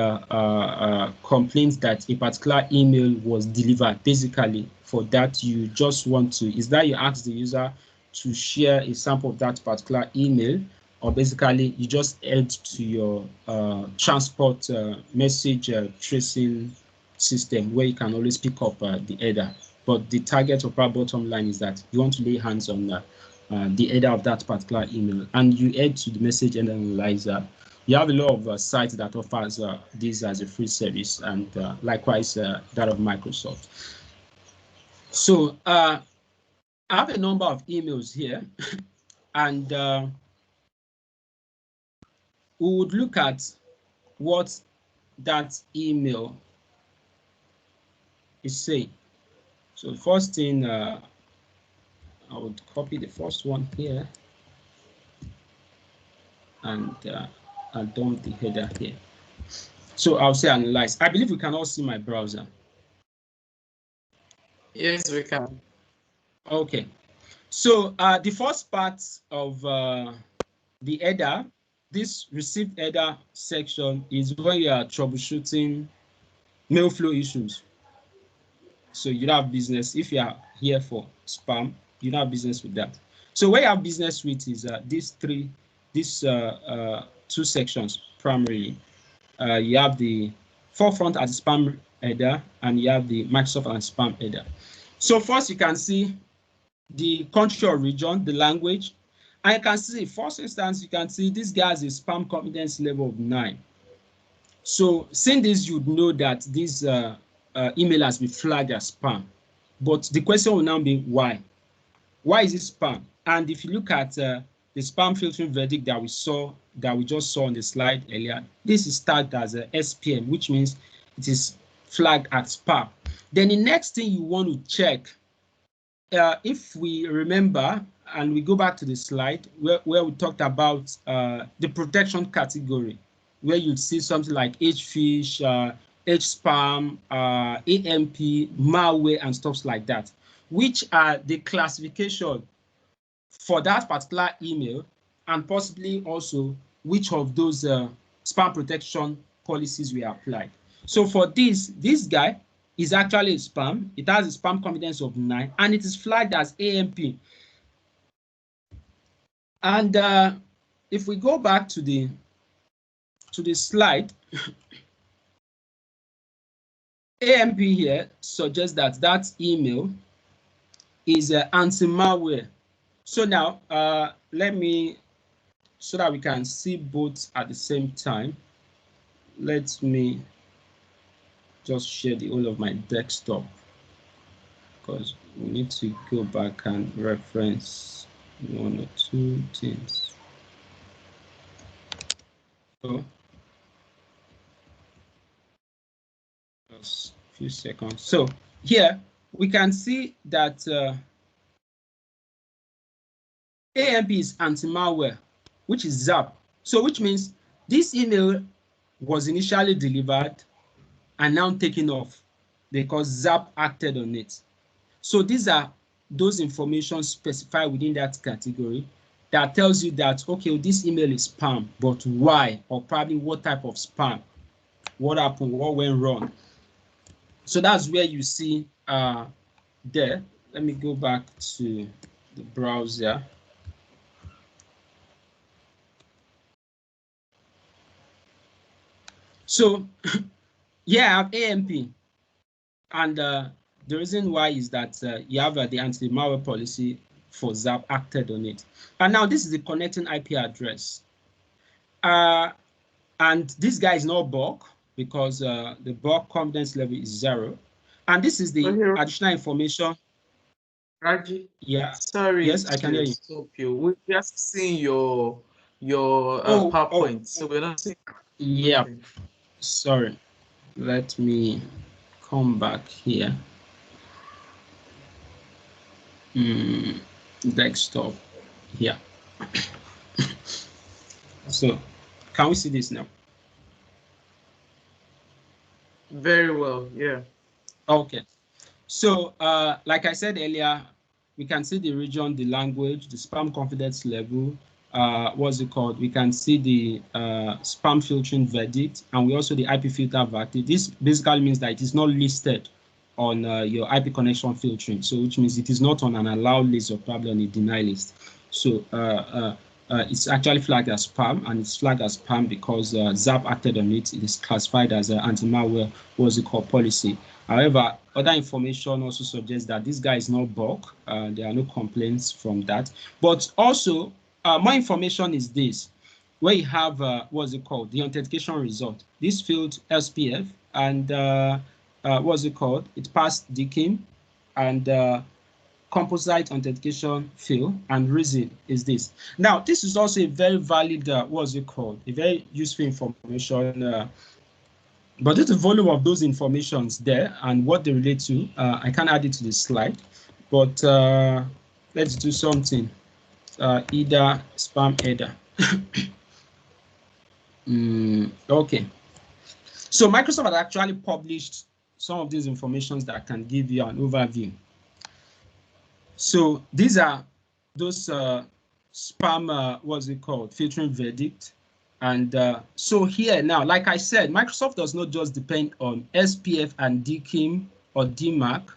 B: complained that a particular email was delivered, basically for that you just want to, is that you ask the user to share a sample of that particular email, or basically you just add to your transport message tracing system where you can always pick up the header. But the target of our bottom line is that you want to lay hands on the header of that particular email, and you add to the message and analyzer. You have a lot of sites that offers this as a free service, and likewise that of Microsoft. So I have a number of emails here, and we would look at what that email is saying. So the first thing, I would copy the first one here, and I'll dump the header here. So I'll say analyze. I believe we can all see my browser.
A: Yes, we can.
B: Okay. So the first part of the header, this received header section, is when you are troubleshooting mail flow issues. So you don't have business. If you are here for spam, you don't have business with that. So what you have business with is these two sections primarily. You have the forefront as spam header, and you have the Microsoft and spam header. So first you can see the country or region, the language, and you can see, first instance, you can see this guy has a spam confidence level of 9. So seeing this, you'd know that this email has been flagged as spam. But the question will now be why? Why is it spam? And if you look at the spam filtering verdict that we just saw on the slide earlier, this is tagged as a SPM, which means it is flagged as spam. Then the next thing you want to check, if we remember and we go back to the slide where we talked about the protection category, where you'd see something like H-Fish, H-Spam, AMP, malware, and stuff like that, which are the classification for that particular email, and possibly also which of those spam protection policies we applied. So for this guy is actually a spam. It has a spam confidence of 9, and it is flagged as AMP. And if we go back to the slide, AMP here suggests that that email is anti-malware. So now let me, so that we can see both at the same time, let me just share the whole of my desktop, because we need to go back and reference one or two things. So just a few seconds. So here we can see that AMP is anti-malware, which is ZAP. So which means this email was initially delivered and now taken off because ZAP acted on it. So these are those information specified within that category that tells you that, okay, this email is spam, but why? Or probably what type of spam? What happened? What went wrong? So that's where you see there. Let me go back to the browser. So yeah, I have AMP, and the reason why is that you have the anti-malware policy for ZAP acted on it. And now this is the connecting IP address. And this guy is not bulk because the bulk confidence level is 0. And this is the additional information.
A: Raji,
B: yeah.
A: Sorry,
B: yes, I can hear you.
A: Stop you. We're just seeing your PowerPoint, so we're not seeing.
B: Yeah. Okay. Sorry. Let me come back here. Desktop here. So can we see this now?
A: Very well, yeah.
B: Okay. So like I said earlier, we can see the region, the language, the spam confidence level, what's it called? We can see the spam filtering verdict, and we also the IP filter verdict. This basically means that it is not listed on your IP connection filtering, so which means it is not on an allowed list or probably on a deny list. So it's actually flagged as spam, and it's flagged as spam because ZAP acted on it. It is classified as an anti-malware policy. However, other information also suggests that this guy is not bulk. There are no complaints from that. But also, more information is this, where you have the authentication result. This field SPF, and it passed DKIM, and composite authentication field, and reason is this. Now, this is also a very valid, a very useful information. But it's the volume of those informations there and what they relate to. I can add it to the slide, but let's do something. Either spam header. Okay. So Microsoft had actually published some of these informations that can give you an overview. So these are those spam, filtering verdict. And so here now, like I said, Microsoft does not just depend on SPF and DKIM or DMARC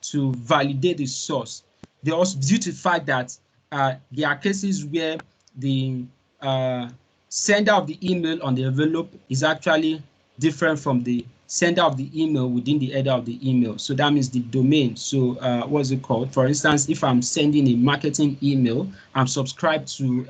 B: to validate the source. They also, due to the fact that there are cases where the sender of the email on the envelope is actually different from the sender of the email within the header of the email. So that means the domain. So for instance, if I'm sending a marketing email, I'm subscribed to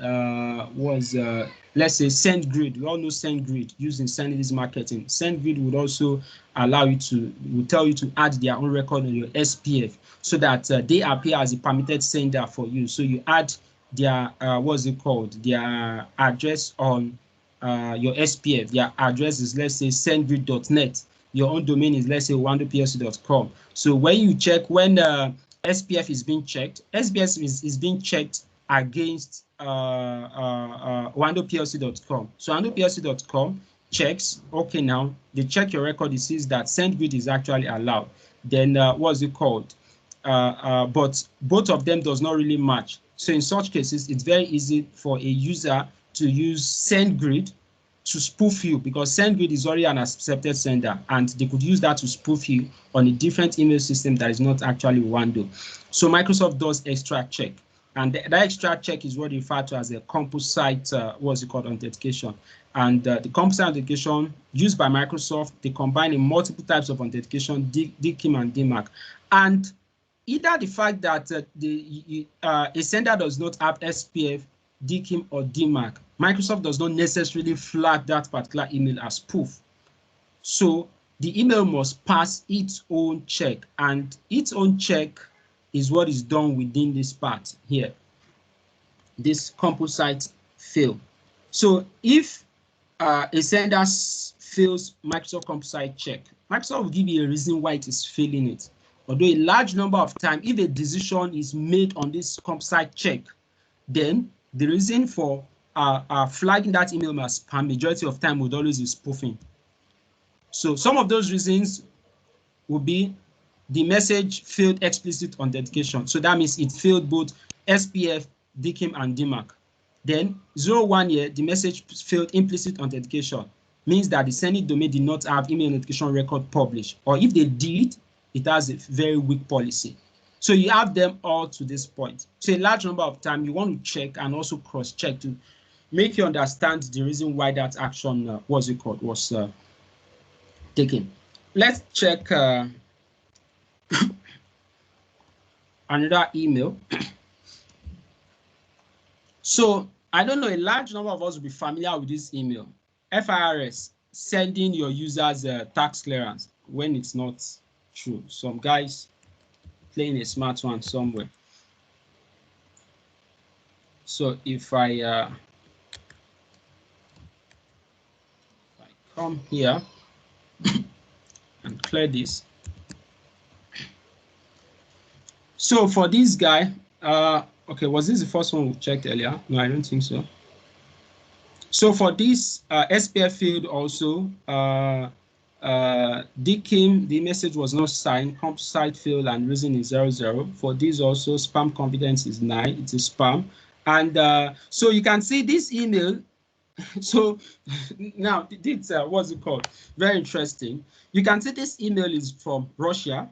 B: let's say SendGrid. We all know SendGrid using SendGrid's marketing. SendGrid would also allow you to, will tell you to add their own record on your SPF so that they appear as a permitted sender for you. So you add their their address on your SPF. Their address is, let's say, sendgrid.net. Your own domain is, let's say, wandoplc.com. So when you check, when SPF is being checked, SPF is being checked against wandoplc.com. So wandoplc.com checks, okay, now they check your record, it sees that SendGrid is actually allowed. Then but both of them does not really match. So in such cases, it's very easy for a user to use SendGrid to spoof you, because SendGrid is already an accepted sender, and they could use that to spoof you on a different email system that is not actually Wando. So Microsoft does extra check, and that extra check is what referred to as a composite authentication. And the composite authentication used by Microsoft, they combine in multiple types of authentication, DKIM and DMARC. And either the fact that a sender does not have SPF, DKIM, or DMARC, Microsoft does not necessarily flag that particular email as spoof. So the email must pass its own check, and its own check is what is done within this part here, this composite field. So if a sender fails Microsoft composite check, Microsoft will give you a reason why it is failing it. Although a large number of times, if a decision is made on this composite check, then the reason for flagging that email as spam majority of time would always be spoofing. So some of those reasons will be the message failed explicit authentication. So that means it failed both SPF, DKIM, and DMARC. Then 01 here, the message failed implicit authentication, means that the sending domain did not have email authentication record published, or if they did, it has a very weak policy. So you have them all to this point. So a large number of time you want to check and also cross-check to make you understand the reason why that action was taken. Let's check another email. So I don't know, a large number of us will be familiar with this email. FIRS sending your users tax clearance when it's not true. Some guys playing a smart one somewhere. So if I come here and clear this. So for this guy, okay, was this the first one we checked earlier? No, I don't think so. So for this SPF field also, DKIM, the message was not signed, composite field and reason is 00. For this also, spam confidence is 9, it's a spam. And so you can see this email. So now this what's it called? Very interesting. You can see this email is from Russia,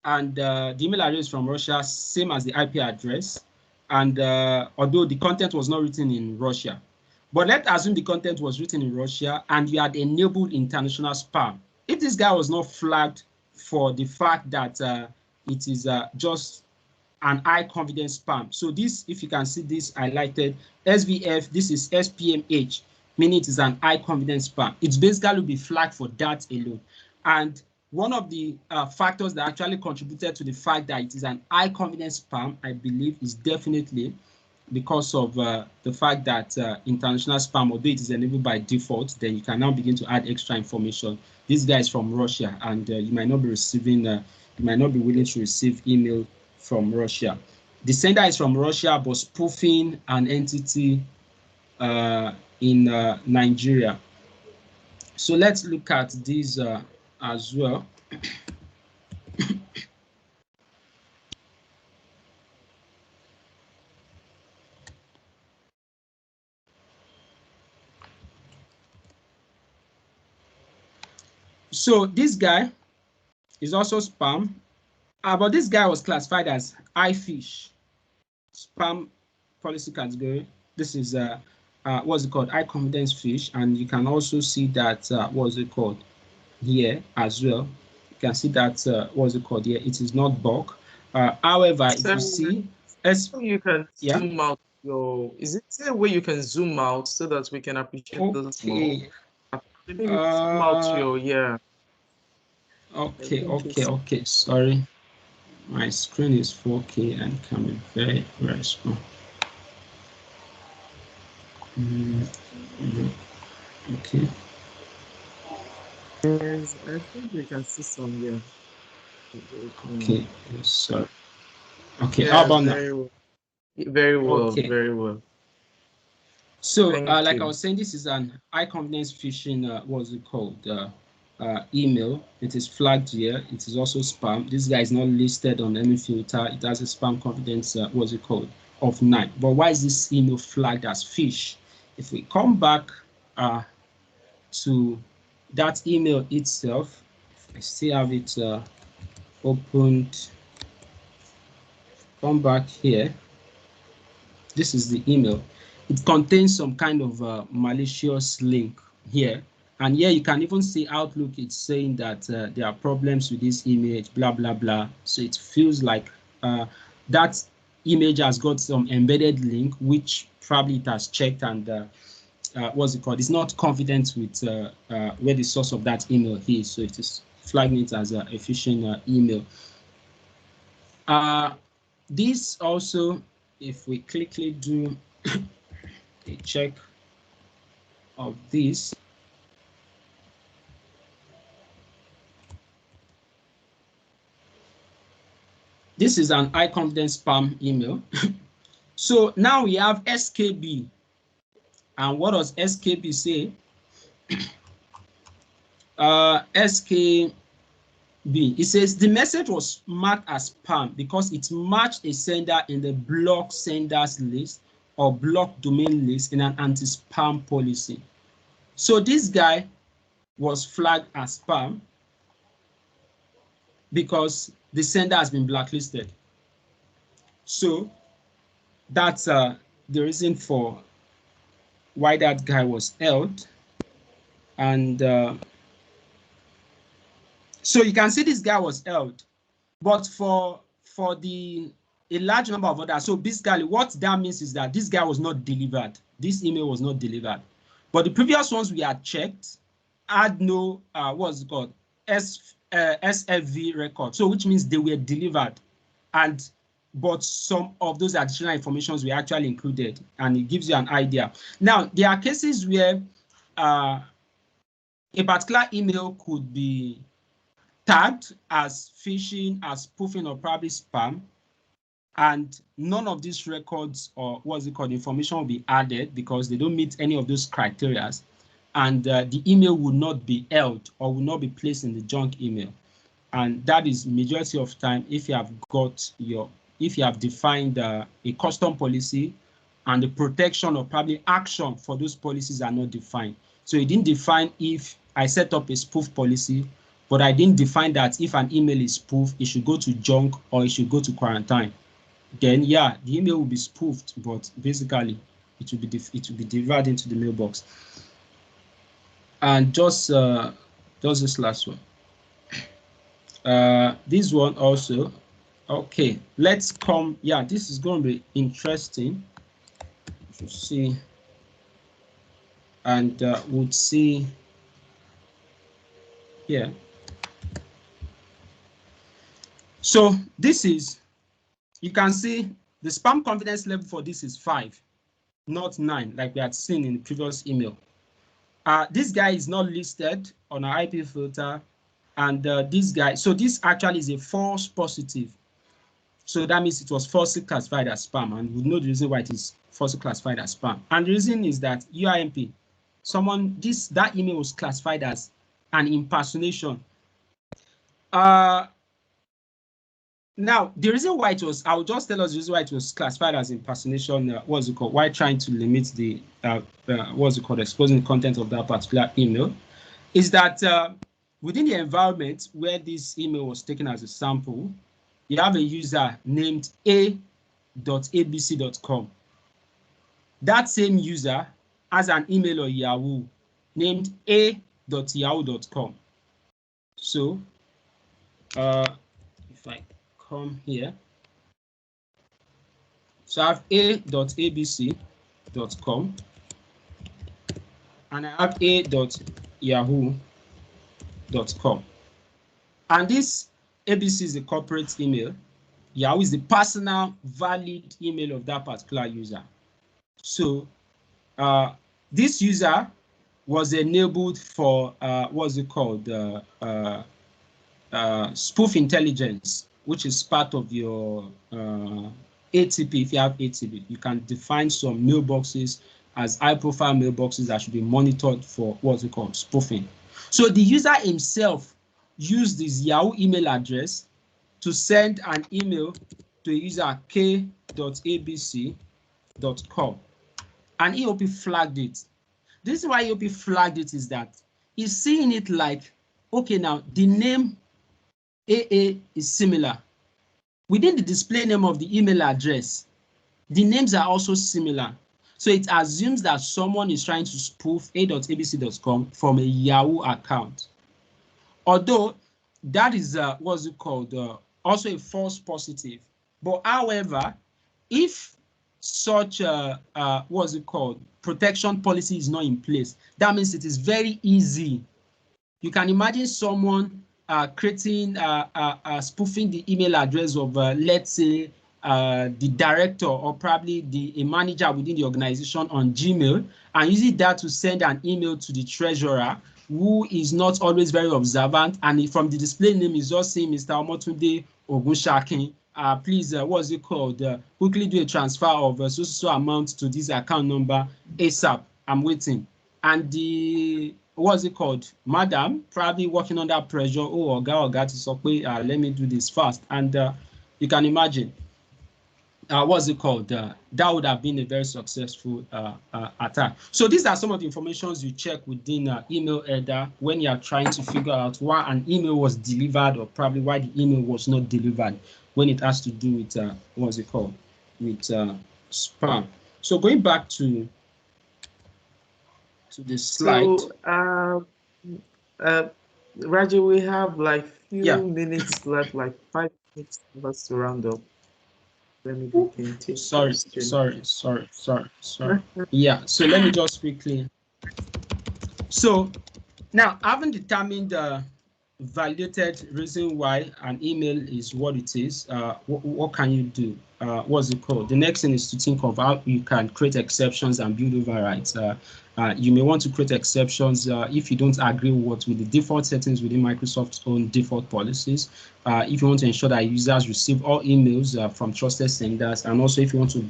B: and the email address from Russia, same as the IP address. and although the content was not written in Russia. But let's assume the content was written in Russia and you had enabled international spam. If this guy was not flagged for the fact that it is just an high confidence spam. So this, if you can see this highlighted, SVF, this is SPMH, meaning it is an high confidence spam. It's basically be flagged for that alone. And one of the factors that actually contributed to the fact that it is an high confidence spam, I believe, is definitely because of the fact that international spam, although it is enabled by default, then you can now begin to add extra information. This guy is from Russia, and you might not be receiving, you might not be willing to receive email from Russia. The sender is from Russia, but spoofing an entity in Nigeria. So let's look at these as well. So this guy is also spam, but this guy was classified as iFish, spam policy category. This is what's it called, high confidence fish, and you can also see that what's it called here as well. You can see that what's it called here. It is not bulk. However, if you see,
A: you can zoom out your. Is it a way you can zoom out so that we can appreciate this more? Maybe zoom out your
B: Okay. Sorry, my screen is 4K and coming very small. Okay.
A: Yes, I think we can see some here.
B: Okay, sorry. Okay, how about now?
A: Very well, okay. Very well.
B: So, like I was saying, this is an high confidence phishing, what's it called? Email. It is flagged here. It is also spam. This guy is not listed on any filter. It has a spam confidence, what's it called, of 9. But why is this email flagged as phish? If we come back to that email itself, I still have it opened. Come back here. This is the email. It contains some kind of malicious link here. And here you can even see Outlook. It's saying that there are problems with this image, blah, blah, blah. So it feels like that image has got some embedded link, which probably it has checked and what's it called? It's not confident with where the source of that email is. So it is flagging it as a phishing email. This also, if we quickly do a check of this, this is an high confidence spam email. So now we have SKB. And what does SKB say? SKB, it says the message was marked as spam because it matched a sender in the block senders list or block domain list in an anti-spam policy. So this guy was flagged as spam because the sender has been blacklisted. So that's the reason for why that guy was held. And so you can see this guy was held, but for a large number of others. So basically what that means is that this guy was not delivered. This email was not delivered. But the previous ones we had checked had no, what's it called, SFV record. So which means they were delivered. But some of those additional informations were actually included, and it gives you an idea. Now, there are cases where a particular email could be tagged as phishing, as spoofing, or probably spam, and none of these records or what's it called information will be added because they don't meet any of those criteria, and the email will not be held or will not be placed in the junk email. And that is majority of time if you have got if you have defined a custom policy and the protection or probably action for those policies are not defined. So you didn't define if I set up a spoof policy, but I didn't define that if an email is spoof, it should go to junk or it should go to quarantine. then yeah, the email will be spoofed, but basically it will be delivered into the mailbox. And just this last one. This one also. Okay, let's come. Yeah, this is going to be interesting to see, and we'll see here. So this is, you can see the spam confidence level for this is 5, not 9, like we had seen in the previous email. This guy is not listed on our IP filter, and this guy, so this actually is a false positive. So that means it was falsely classified as spam, and we know the reason why it is falsely classified as spam. And the reason is that UIMP, that email was classified as an impersonation. Now, the reason why it was, I will just tell us the reason why it was classified as impersonation, what's it called, why trying to limit the, what's it called, exposing the content of that particular email, is that within the environment where this email was taken as a sample, you have a user named a.abc.com. That same user has an email on Yahoo named a.yahoo.com. So, if I come here, so I have a.abc.com and I have a.yahoo.com. And this ABC is the corporate email. Yahoo is the personal valid email of that particular user. So this user was enabled for what's it called, spoof intelligence, which is part of your ATP. If you have ATP, you can define some mailboxes as high-profile mailboxes that should be monitored for what's it called, spoofing. So the user himself used this Yahoo email address to send an email to user k.abc.com, and EOP flagged it. This is why EOP flagged it, is that he's seeing it like, okay, now the name AA is similar. Within the display name of the email address, the names are also similar. So it assumes that someone is trying to spoof a.abc.com from a Yahoo account. Although that is what's it called, also a false positive. But however, if such what's it called, protection policy is not in place, that means it is very easy. You can imagine someone creating spoofing the email address of let's say the director or probably a manager within the organization on Gmail, and using that to send an email to the treasurer, who is not always very observant, and from the display name is just saying Mr. Omotunde Ogunshakin, please, what's it called, quickly do a transfer of so amount to this account number ASAP, I'm waiting. And the, what's it called, madam, probably working under pressure, oh, Oga to say, let me do this fast. And you can imagine, what's it called, that would have been a very successful attack. So these are some of the informations you check within email header when you are trying to figure out why an email was delivered, or probably why the email was not delivered, when it has to do with what's it called, with spam. So going back to the slide.
A: So Raji, we have like few minutes left, like 5 minutes for us to round up. Let me begin.
B: Sorry. Yeah, so let me just quickly. So now, having determined the validated reason why an email is what it is, what can you do? What's it called? The next thing is to think of how you can create exceptions and build overrides. You may want to create exceptions if you don't agree with the default settings within Microsoft's own default policies. If you want to ensure that users receive all emails from trusted senders, and also if you want to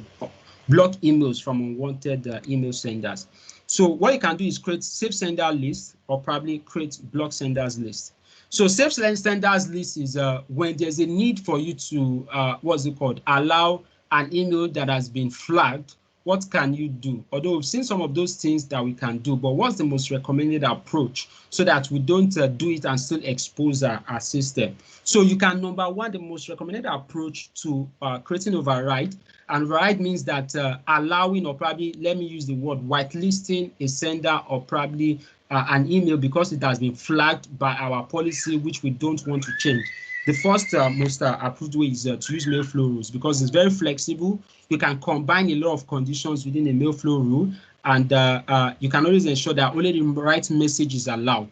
B: block emails from unwanted email senders. So what you can do is create safe sender list, or probably create block senders list. So safe senders list is when there's a need for you to, what's it called, allow an email that has been flagged what can you do? Although we've seen some of those things that we can do, but what's the most recommended approach so that we don't do it and still expose our system? So you can, number one, the most recommended approach to creating override, and override means that allowing, or probably, let me use the word, whitelisting a sender or probably an email because it has been flagged by our policy, which we don't want to change. The first most approved way is to use mail flow rules because it's very flexible. You can combine a lot of conditions within a mail flow rule, and you can always ensure that only the right message is allowed.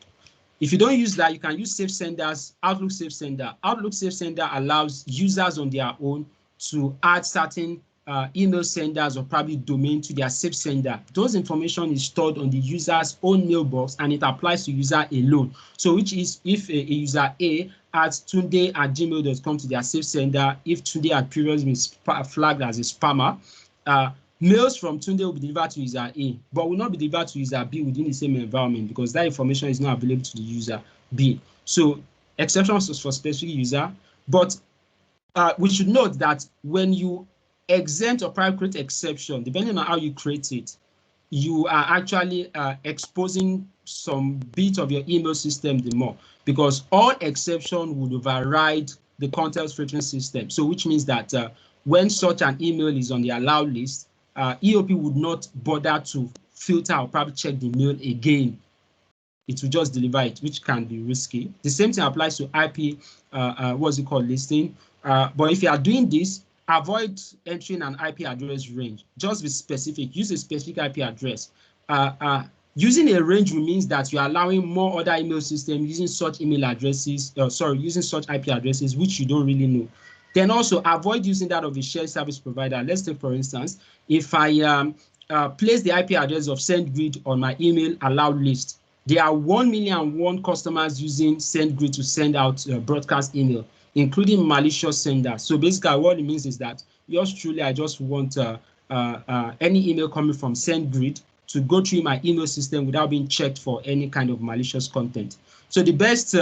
B: If you don't use that, you can use safe senders, Outlook safe sender. Outlook safe sender allows users on their own to add certain email senders or probably domain to their safe sender. Those information is stored on the user's own mailbox and it applies to user alone. So which is if a user A adds tunde@gmail.com to their safe sender, if Tunde had previously been flagged as a spammer, mails from Tunde will be delivered to user A, but will not be delivered to user B within the same environment because that information is not available to the user B. So exceptions for specific user, but we should note that when you exempt or create exception, depending on how you create it, you are actually exposing some bit of your email system the more, because all exception would override the context filtering system. So which means that when such an email is on the allowed list, EOP would not bother to filter or probably check the mail again. It will just deliver it, which can be risky. The same thing applies to IP, listing. But if you are doing this, avoid entering an IP address range. Just be specific. Use a specific IP address. Using a range means that you are allowing more other email systems using such email addresses, using such IP addresses, which you don't really know. Then also avoid using that of a shared service provider. Let's take, for instance, if I place the IP address of SendGrid on my email allowed list, there are 1,000,001 customers using SendGrid to send out broadcast email, including malicious senders. So basically what it means is that yours truly, I just want any email coming from SendGrid to go through my email system without being checked for any kind of malicious content. So the best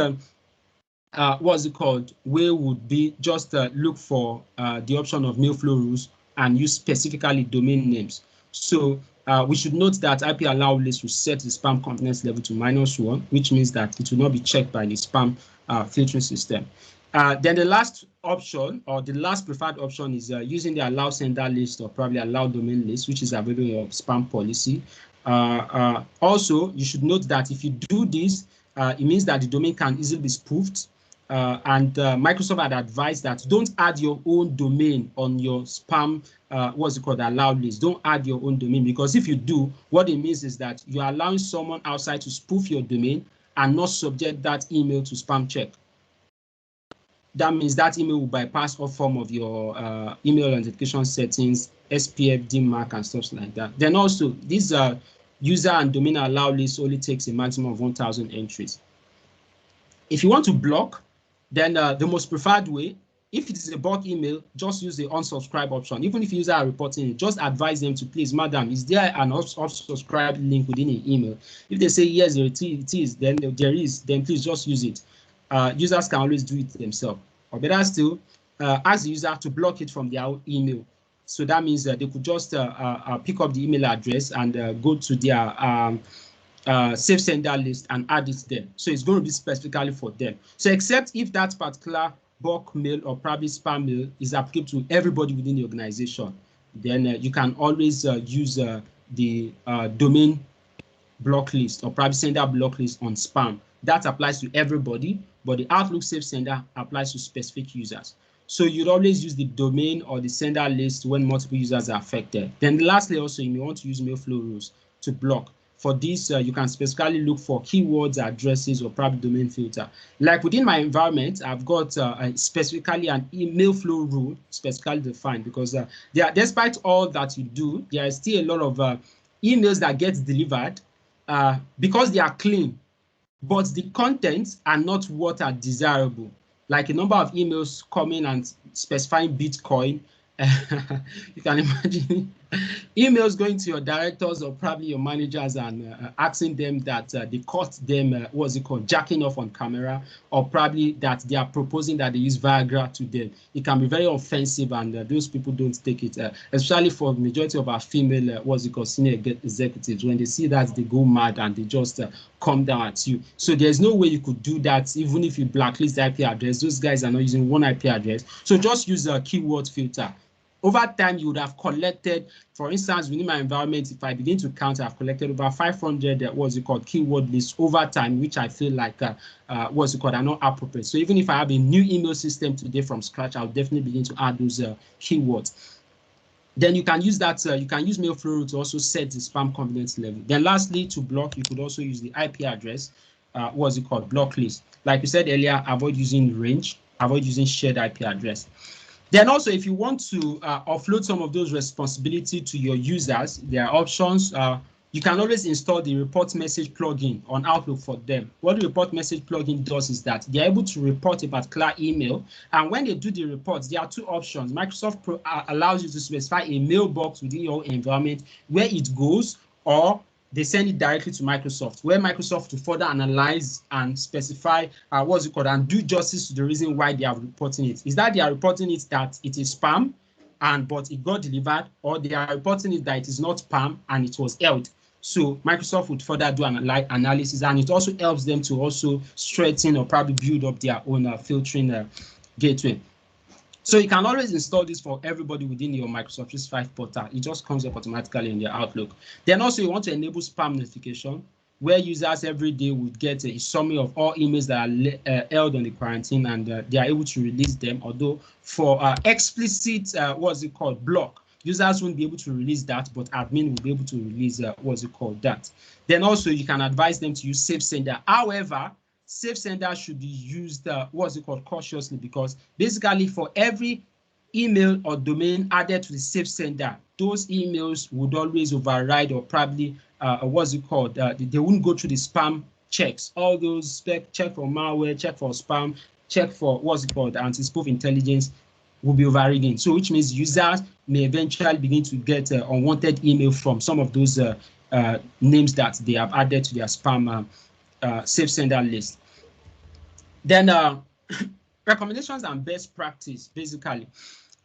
B: way would be just look for the option of mail flow rules and use specifically domain names. So we should note that IP allowed list will set the spam confidence level to -1, which means that it will not be checked by the spam filtering system. Then the last option, or the last preferred option, is using the allow sender list or probably allow domain list, which is available in your spam policy. Also, you should note that if you do this, it means that the domain can easily be spoofed. And Microsoft had advised that don't add your own domain on your spam, allowed list. Don't add your own domain, because if you do, what it means is that you're allowing someone outside to spoof your domain and not subject that email to spam check. That means that email will bypass all form of your email authentication settings, SPF, DMARC, and stuff like that. Then also, this user and domain allowed list only takes a maximum of 1,000 entries. If you want to block, then the most preferred way, if it is a bulk email, just use the unsubscribe option. Even if users are reporting it, just advise them to, please, madam, is there an unsubscribe link within an email? If they say yes, it is, then there is, then please just use it. Users can always do it themselves. Or better still, ask the user to block it from their email. So that means that they could just pick up the email address and go to their safe sender list and add it there. So it's going to be specifically for them. So except if that particular bulk mail or probably spam mail is applicable to everybody within the organization, then you can always use the domain block list or probably sender block list on spam. That applies to everybody, but the Outlook safe sender applies to specific users. So you'd always use the domain or the sender list when multiple users are affected. Then lastly, also, you may want to use mail flow rules to block. For this, you can specifically look for keywords, addresses, or probably domain filter. Like within my environment, I've got specifically an email flow rule specifically defined, because despite all that you do, there is still a lot of emails that get delivered because they are clean, but the contents are not what are desirable. Like a number of emails coming and specifying Bitcoin. You can imagine emails going to your directors or probably your managers and asking them that they caught them, what's it called, jacking off on camera, or probably that they are proposing that they use Viagra to them. It can be very offensive, and those people don't take it, especially for the majority of our female, what's it called, senior executives. When they see that, they go mad and they just come down at you. So there's no way you could do that, even if you blacklist the IP address. Those guys are not using one IP address. So just use a keyword filter. Over time, you would have collected, for instance, within my environment, if I begin to count, I've collected over 500, what's it called, keyword lists over time, which I feel like, what's it called, are not appropriate. So even if I have a new email system today from scratch, I'll definitely begin to add those keywords. Then you can use that, you can use MailFlow to also set the spam confidence level. Then lastly, to block, you could also use the IP address, what's it called, block list. Like we said earlier, avoid using range, avoid using shared IP address. Then also, if you want to offload some of those responsibility to your users, there are options. You can always install the report message plugin on Outlook for them. What the report message plugin does is that they're able to report a particular email. And when they do the reports, there are two options. Microsoft allows you to specify a mailbox within your environment where it goes, or they send it directly to Microsoft, where Microsoft to further analyze and specify what's it called, and do justice to the reason why they are reporting it. Is that they are reporting it that it is spam, but it got delivered, or they are reporting it that it is not spam and it was held. So Microsoft would further do an analysis, and it also helps them to also strengthen or probably build up their own filtering gateway. So you can always install this for everybody within your Microsoft 365 portal. It just comes up automatically in your Outlook. Then also you want to enable spam notification, where users every day would get a summary of all emails that are held on the quarantine, and they are able to release them. Although for explicit, what's it called, block, users won't be able to release that, but admin will be able to release, what's it called, that. Then also you can advise them to use Safe Sender. However, Safe Sender should be used, what's it called, cautiously, because basically for every email or domain added to the Safe Sender, those emails would always override, or probably, what's it called, they wouldn't go through the spam checks. All those check for malware, check for spam, check for, what's it called, anti-spoof intelligence will be overridden. So which means users may eventually begin to get unwanted email from some of those names that they have added to their spam Safe Sender list. Then recommendations and best practice, basically.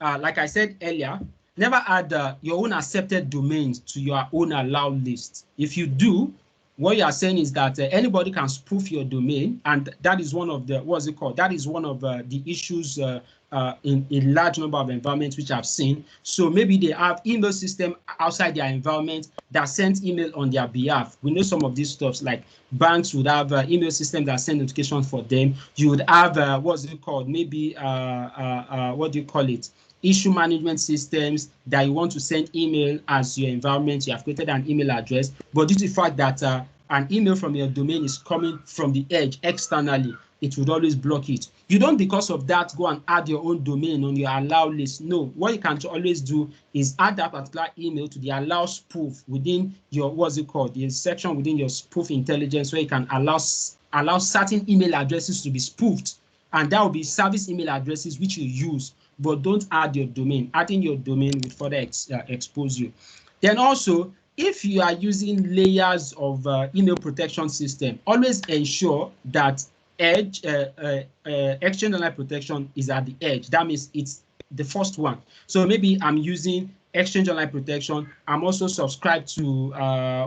B: Like I said earlier, never add your own accepted domains to your own allowed list. If you do, what you are saying is that anybody can spoof your domain, and that is one of the, what's it called, that is one of the issues in a large number of environments which I've seen. So maybe they have email system outside their environment that sends email on their behalf. We know some of these stuffs, like banks would have email system that send notifications for them. You would have what's it called, maybe what do you call it, issue management systems that you want to send email as your environment. You have created an email address, but due to the fact that an email from your domain is coming from the edge externally, it would always block it. You don't, because of that, go and add your own domain on your allow list. No, what you can always do is add that particular email to the allow spoof within your, what's it called, the section within your spoof intelligence, where you can allow certain email addresses to be spoofed, and that will be service email addresses which you use, but don't add your domain. Adding your domain will further expose you. Then also, if you are using layers of email protection system, always ensure that edge Exchange Online Protection is at the edge. That means it's the first one. So maybe I'm using Exchange Online Protection. I'm also subscribed to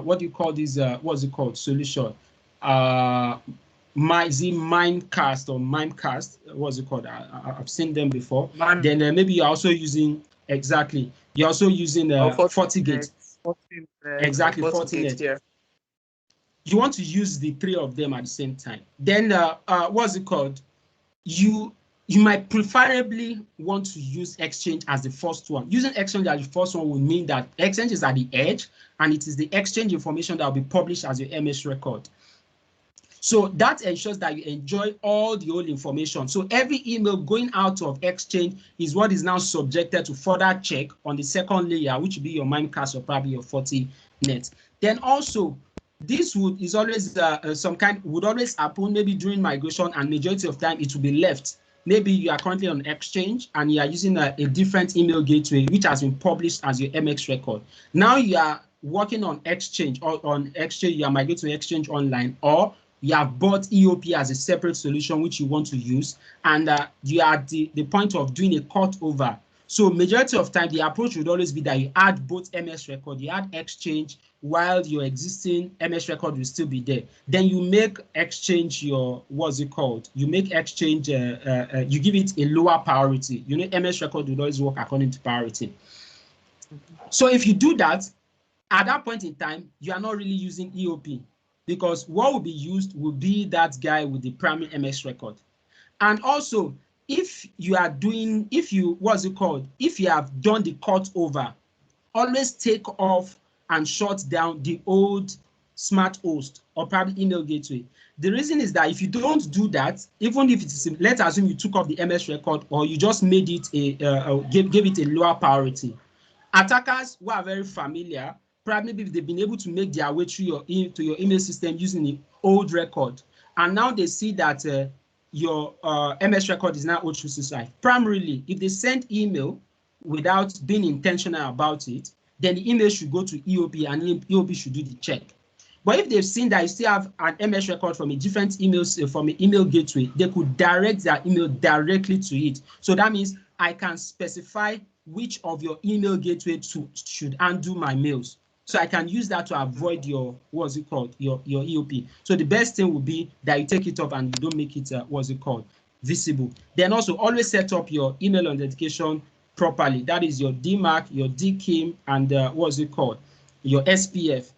B: what do you call this? What's it called? Solution. Mindcast or Mimecast? What's it called? I've seen them before. Then maybe you're also using, exactly. You're also using FortiGate. Exactly, Fortinet. Yeah. You want to use the three of them at the same time. Then what's it called? You might preferably want to use Exchange as the first one. Using Exchange as the first one would mean that Exchange is at the edge, and it is the Exchange information that will be published as your MS record. So that ensures that you enjoy all the old information. So every email going out of Exchange is what is now subjected to further check on the second layer, which will be your Mimecast or probably your Fortinet. Then also, this would always happen maybe during migration, and majority of time it will be left. maybe you are currently on Exchange and you are using a different email gateway which has been published as your MX record. Now you are working on Exchange, or on Exchange, you are migrating to Exchange Online, or you have bought EOP as a separate solution which you want to use, and you are at the point of doing a cut over. So majority of time, the approach would always be that you add both MS record, you add Exchange, while your existing MS record will still be there. Then you make Exchange your, what's it called? You make Exchange, you give it a lower priority. You know, MS record will always work according to priority. So if you do that, at that point in time, you are not really using EOP, because what will be used will be that guy with the primary MS record. And also, if you are doing, if you, what's it called? If you have done the cut over, always take off and shut down the old smart host or private email gateway. The reason is that if you don't do that, even if it is, let's assume you took off the MS record or you just made it gave it a lower priority, attackers who are very familiar, probably if they've been able to make their way through your email system using the old record, and now they see that your MS record is now O365. Primarily, if they send email without being intentional about it, then the email should go to EOP and EOP should do the check. But if they've seen that you still have an MS record from a different email, from an email gateway, they could direct their email directly to it. So that means I can specify which of your email gateway should undo my mails. So I can use that to avoid your, what's it called, your EOP. So the best thing would be that you take it off and you don't make it, what's it called, visible. Then also always set up your email authentication properly. That is your DMARC, your DKIM, and what's it called, your SPF.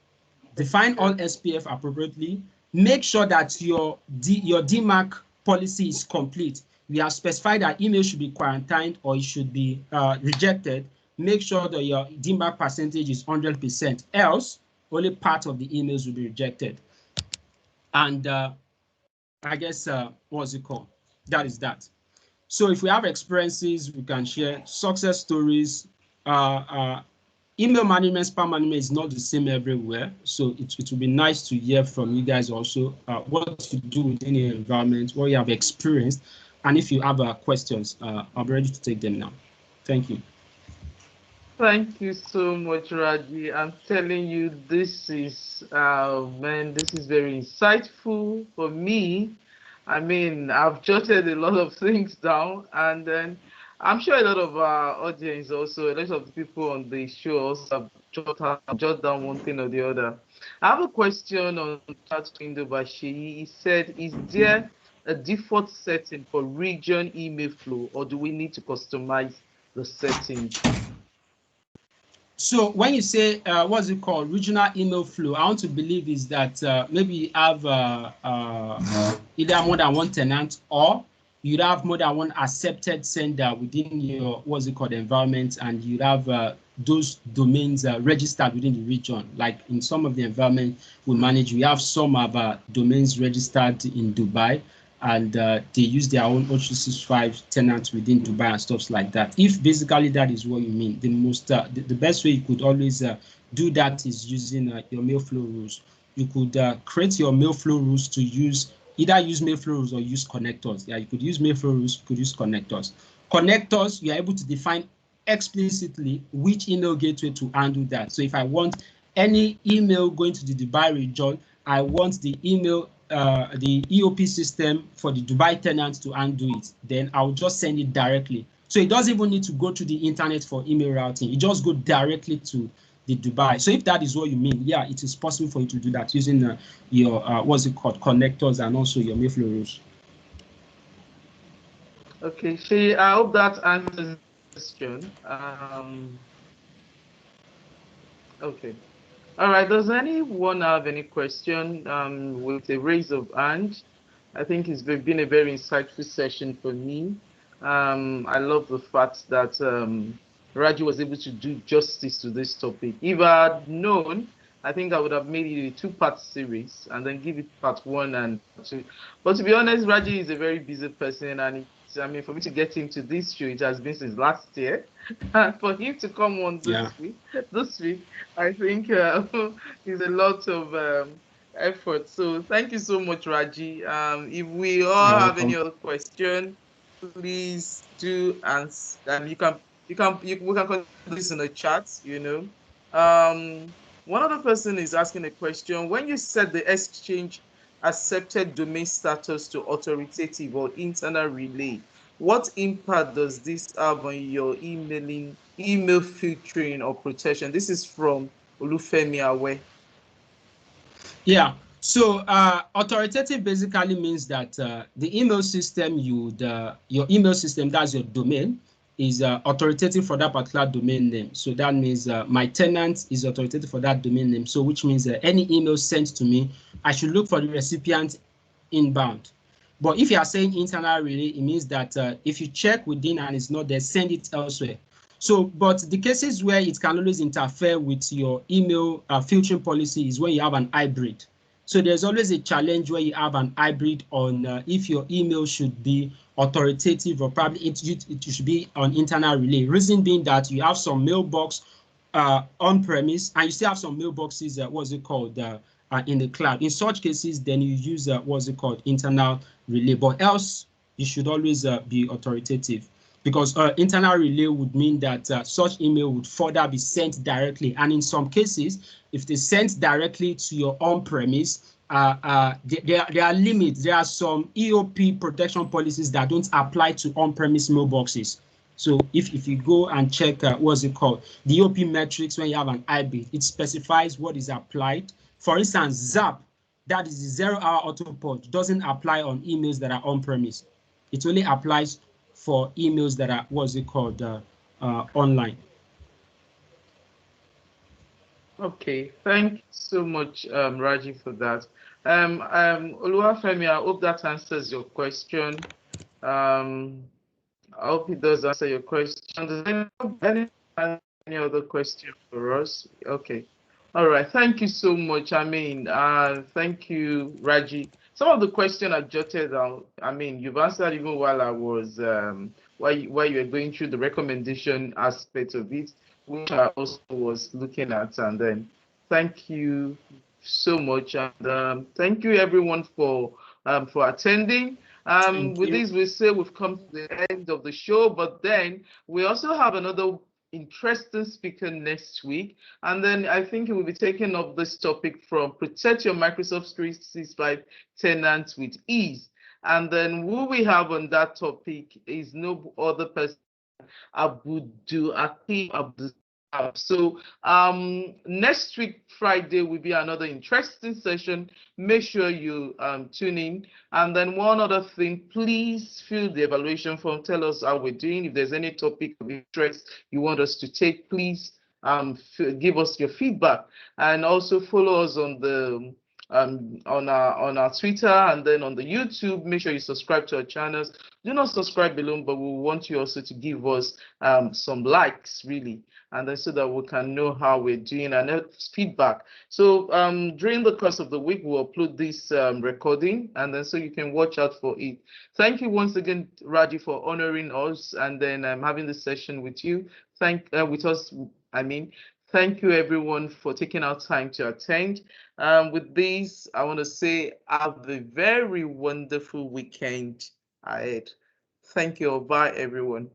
B: Define all SPF appropriately. Make sure that your DMARC policy is complete. We have specified that email should be quarantined or it should be rejected. Make sure that your DMARC percentage is 100%, else only part of the emails will be rejected. And I guess, what's it called? That is that. So if we have experiences, we can share success stories. Email management, spam management is not the same everywhere. So it will be nice to hear from you guys also what you do within your environment, what you have experienced. And if you have questions, I'll be ready to take them now. Thank you.
A: Thank you so much, Raji. I'm telling you, this is, man, this is very insightful for me. I mean, I've jotted a lot of things down, and then I'm sure a lot of our audience also, a lot of people on the show also have jot down one thing or the other. I have a question on chat window by Sheyi. He said, is there a default setting for region email flow, or do we need to customize the settings?
B: So when you say, what's it called, regional email flow, I want to believe is that maybe you have either more than one tenant, or you'd have more than one accepted sender within your, what's it called, environment, and you'd have those domains registered within the region. Like in some of the environment we manage, we have some of domains registered in Dubai, and they use their own O365 tenants within Dubai and stuff like that. If basically that is what you mean, the most, the best way you could always do that is using your mail flow rules. You could create your mail flow rules to use, either use mail flow rules or use connectors. Yeah, you could use mail flow rules, you could use connectors. Connectors, you are able to define explicitly which email gateway to handle that. So if I want any email going to the Dubai region, I want the email, the EOP system for the Dubai tenant to undo it, then I'll just send it directly. So it doesn't even need to go to the internet for email routing. It just go directly to the Dubai. So if that is what you mean, yeah, it is possible for you to do that using your, what's it called, connectors, and also your Mayflow rules.
A: Okay, Shay, I hope that answers the question. Okay. All right, does anyone have any question with a raise of hand? I think it's been a very insightful session for me. I love the fact that Raji was able to do justice to this topic. If I had known, I think I would have made it a two-part series and then give it part 1 and 2. But to be honest, Raji is a very busy person, and I mean, for me to get him to this show, it has been since last year. And for him to come on this week, I think is a lot of effort. So thank you so much, Raji. If we all have any other question, please do answer. We can consider this in the chat. One other person is asking a question. When you set the exchange accepted domain status to authoritative or internal relay, what impact does this have on your email filtering or protection? This is from Olufemi Awe.
B: Yeah. So authoritative basically means that the email system your email system, that's your domain, is authoritative for that particular domain name. So that means my tenant is authoritative for that domain name. So which means any email sent to me, I should look for the recipient inbound. But if you are saying internal relay, it means that if you check within and it's not there, send it elsewhere. So, but the cases where it can always interfere with your email filtering policy is when you have an hybrid. So there's always a challenge where you have an hybrid on if your email should be authoritative or probably it should be on internal relay. Reason being that you have some mailbox on premise and you still have some mailboxes, in the cloud. In such cases, then you use internal relay. But else, you should always be authoritative, because internal relay would mean that such email would further be sent directly. And in some cases, if they sent directly to your on-premise, there are limits. There are some EOP protection policies that don't apply to on-premise mailboxes. So if you go and check the EOP metrics when you have an hybrid, it specifies what is applied. For instance, ZAP, that is the 0-hour auto purge, doesn't apply on emails that are on-premise. It only applies for emails that are online.
A: Okay, thank you so much, Raji, for that. Oluwafemi, I hope that answers your question. I hope it does answer your question. Does any other question for us? Okay. All right. Thank you so much. Thank you, Raji. Some of the questions I jotted down, you've answered even while I was while you were going through the recommendation aspect of it, which I also was looking at. And then thank you so much. And thank you everyone for attending. With this, we say we've come to the end of the show, but then we also have another interesting speaker next week. And then I think we will be taking up this topic from protect your Microsoft 365 tenants with ease. And then who we have on that topic is no other person, Abdul. So next week, Friday, will be another interesting session. Make sure you tune in. And then one other thing, please fill the evaluation form. Tell us how we're doing. If there's any topic of interest you want us to take, please give us your feedback. And also follow us on the on our Twitter and then on the YouTube. Make sure you subscribe to our channels. Do not subscribe below, but we want you also to give us some likes, really, and then so that we can know how we're doing and feedback. So during the course of the week, we'll upload this recording, and then so you can watch out for it. Thank you once again, Raji, for honoring us and then having this session with you. Thank you everyone for taking our time to attend. With this, I want to say have a very wonderful weekend ahead. Thank you. Bye, everyone.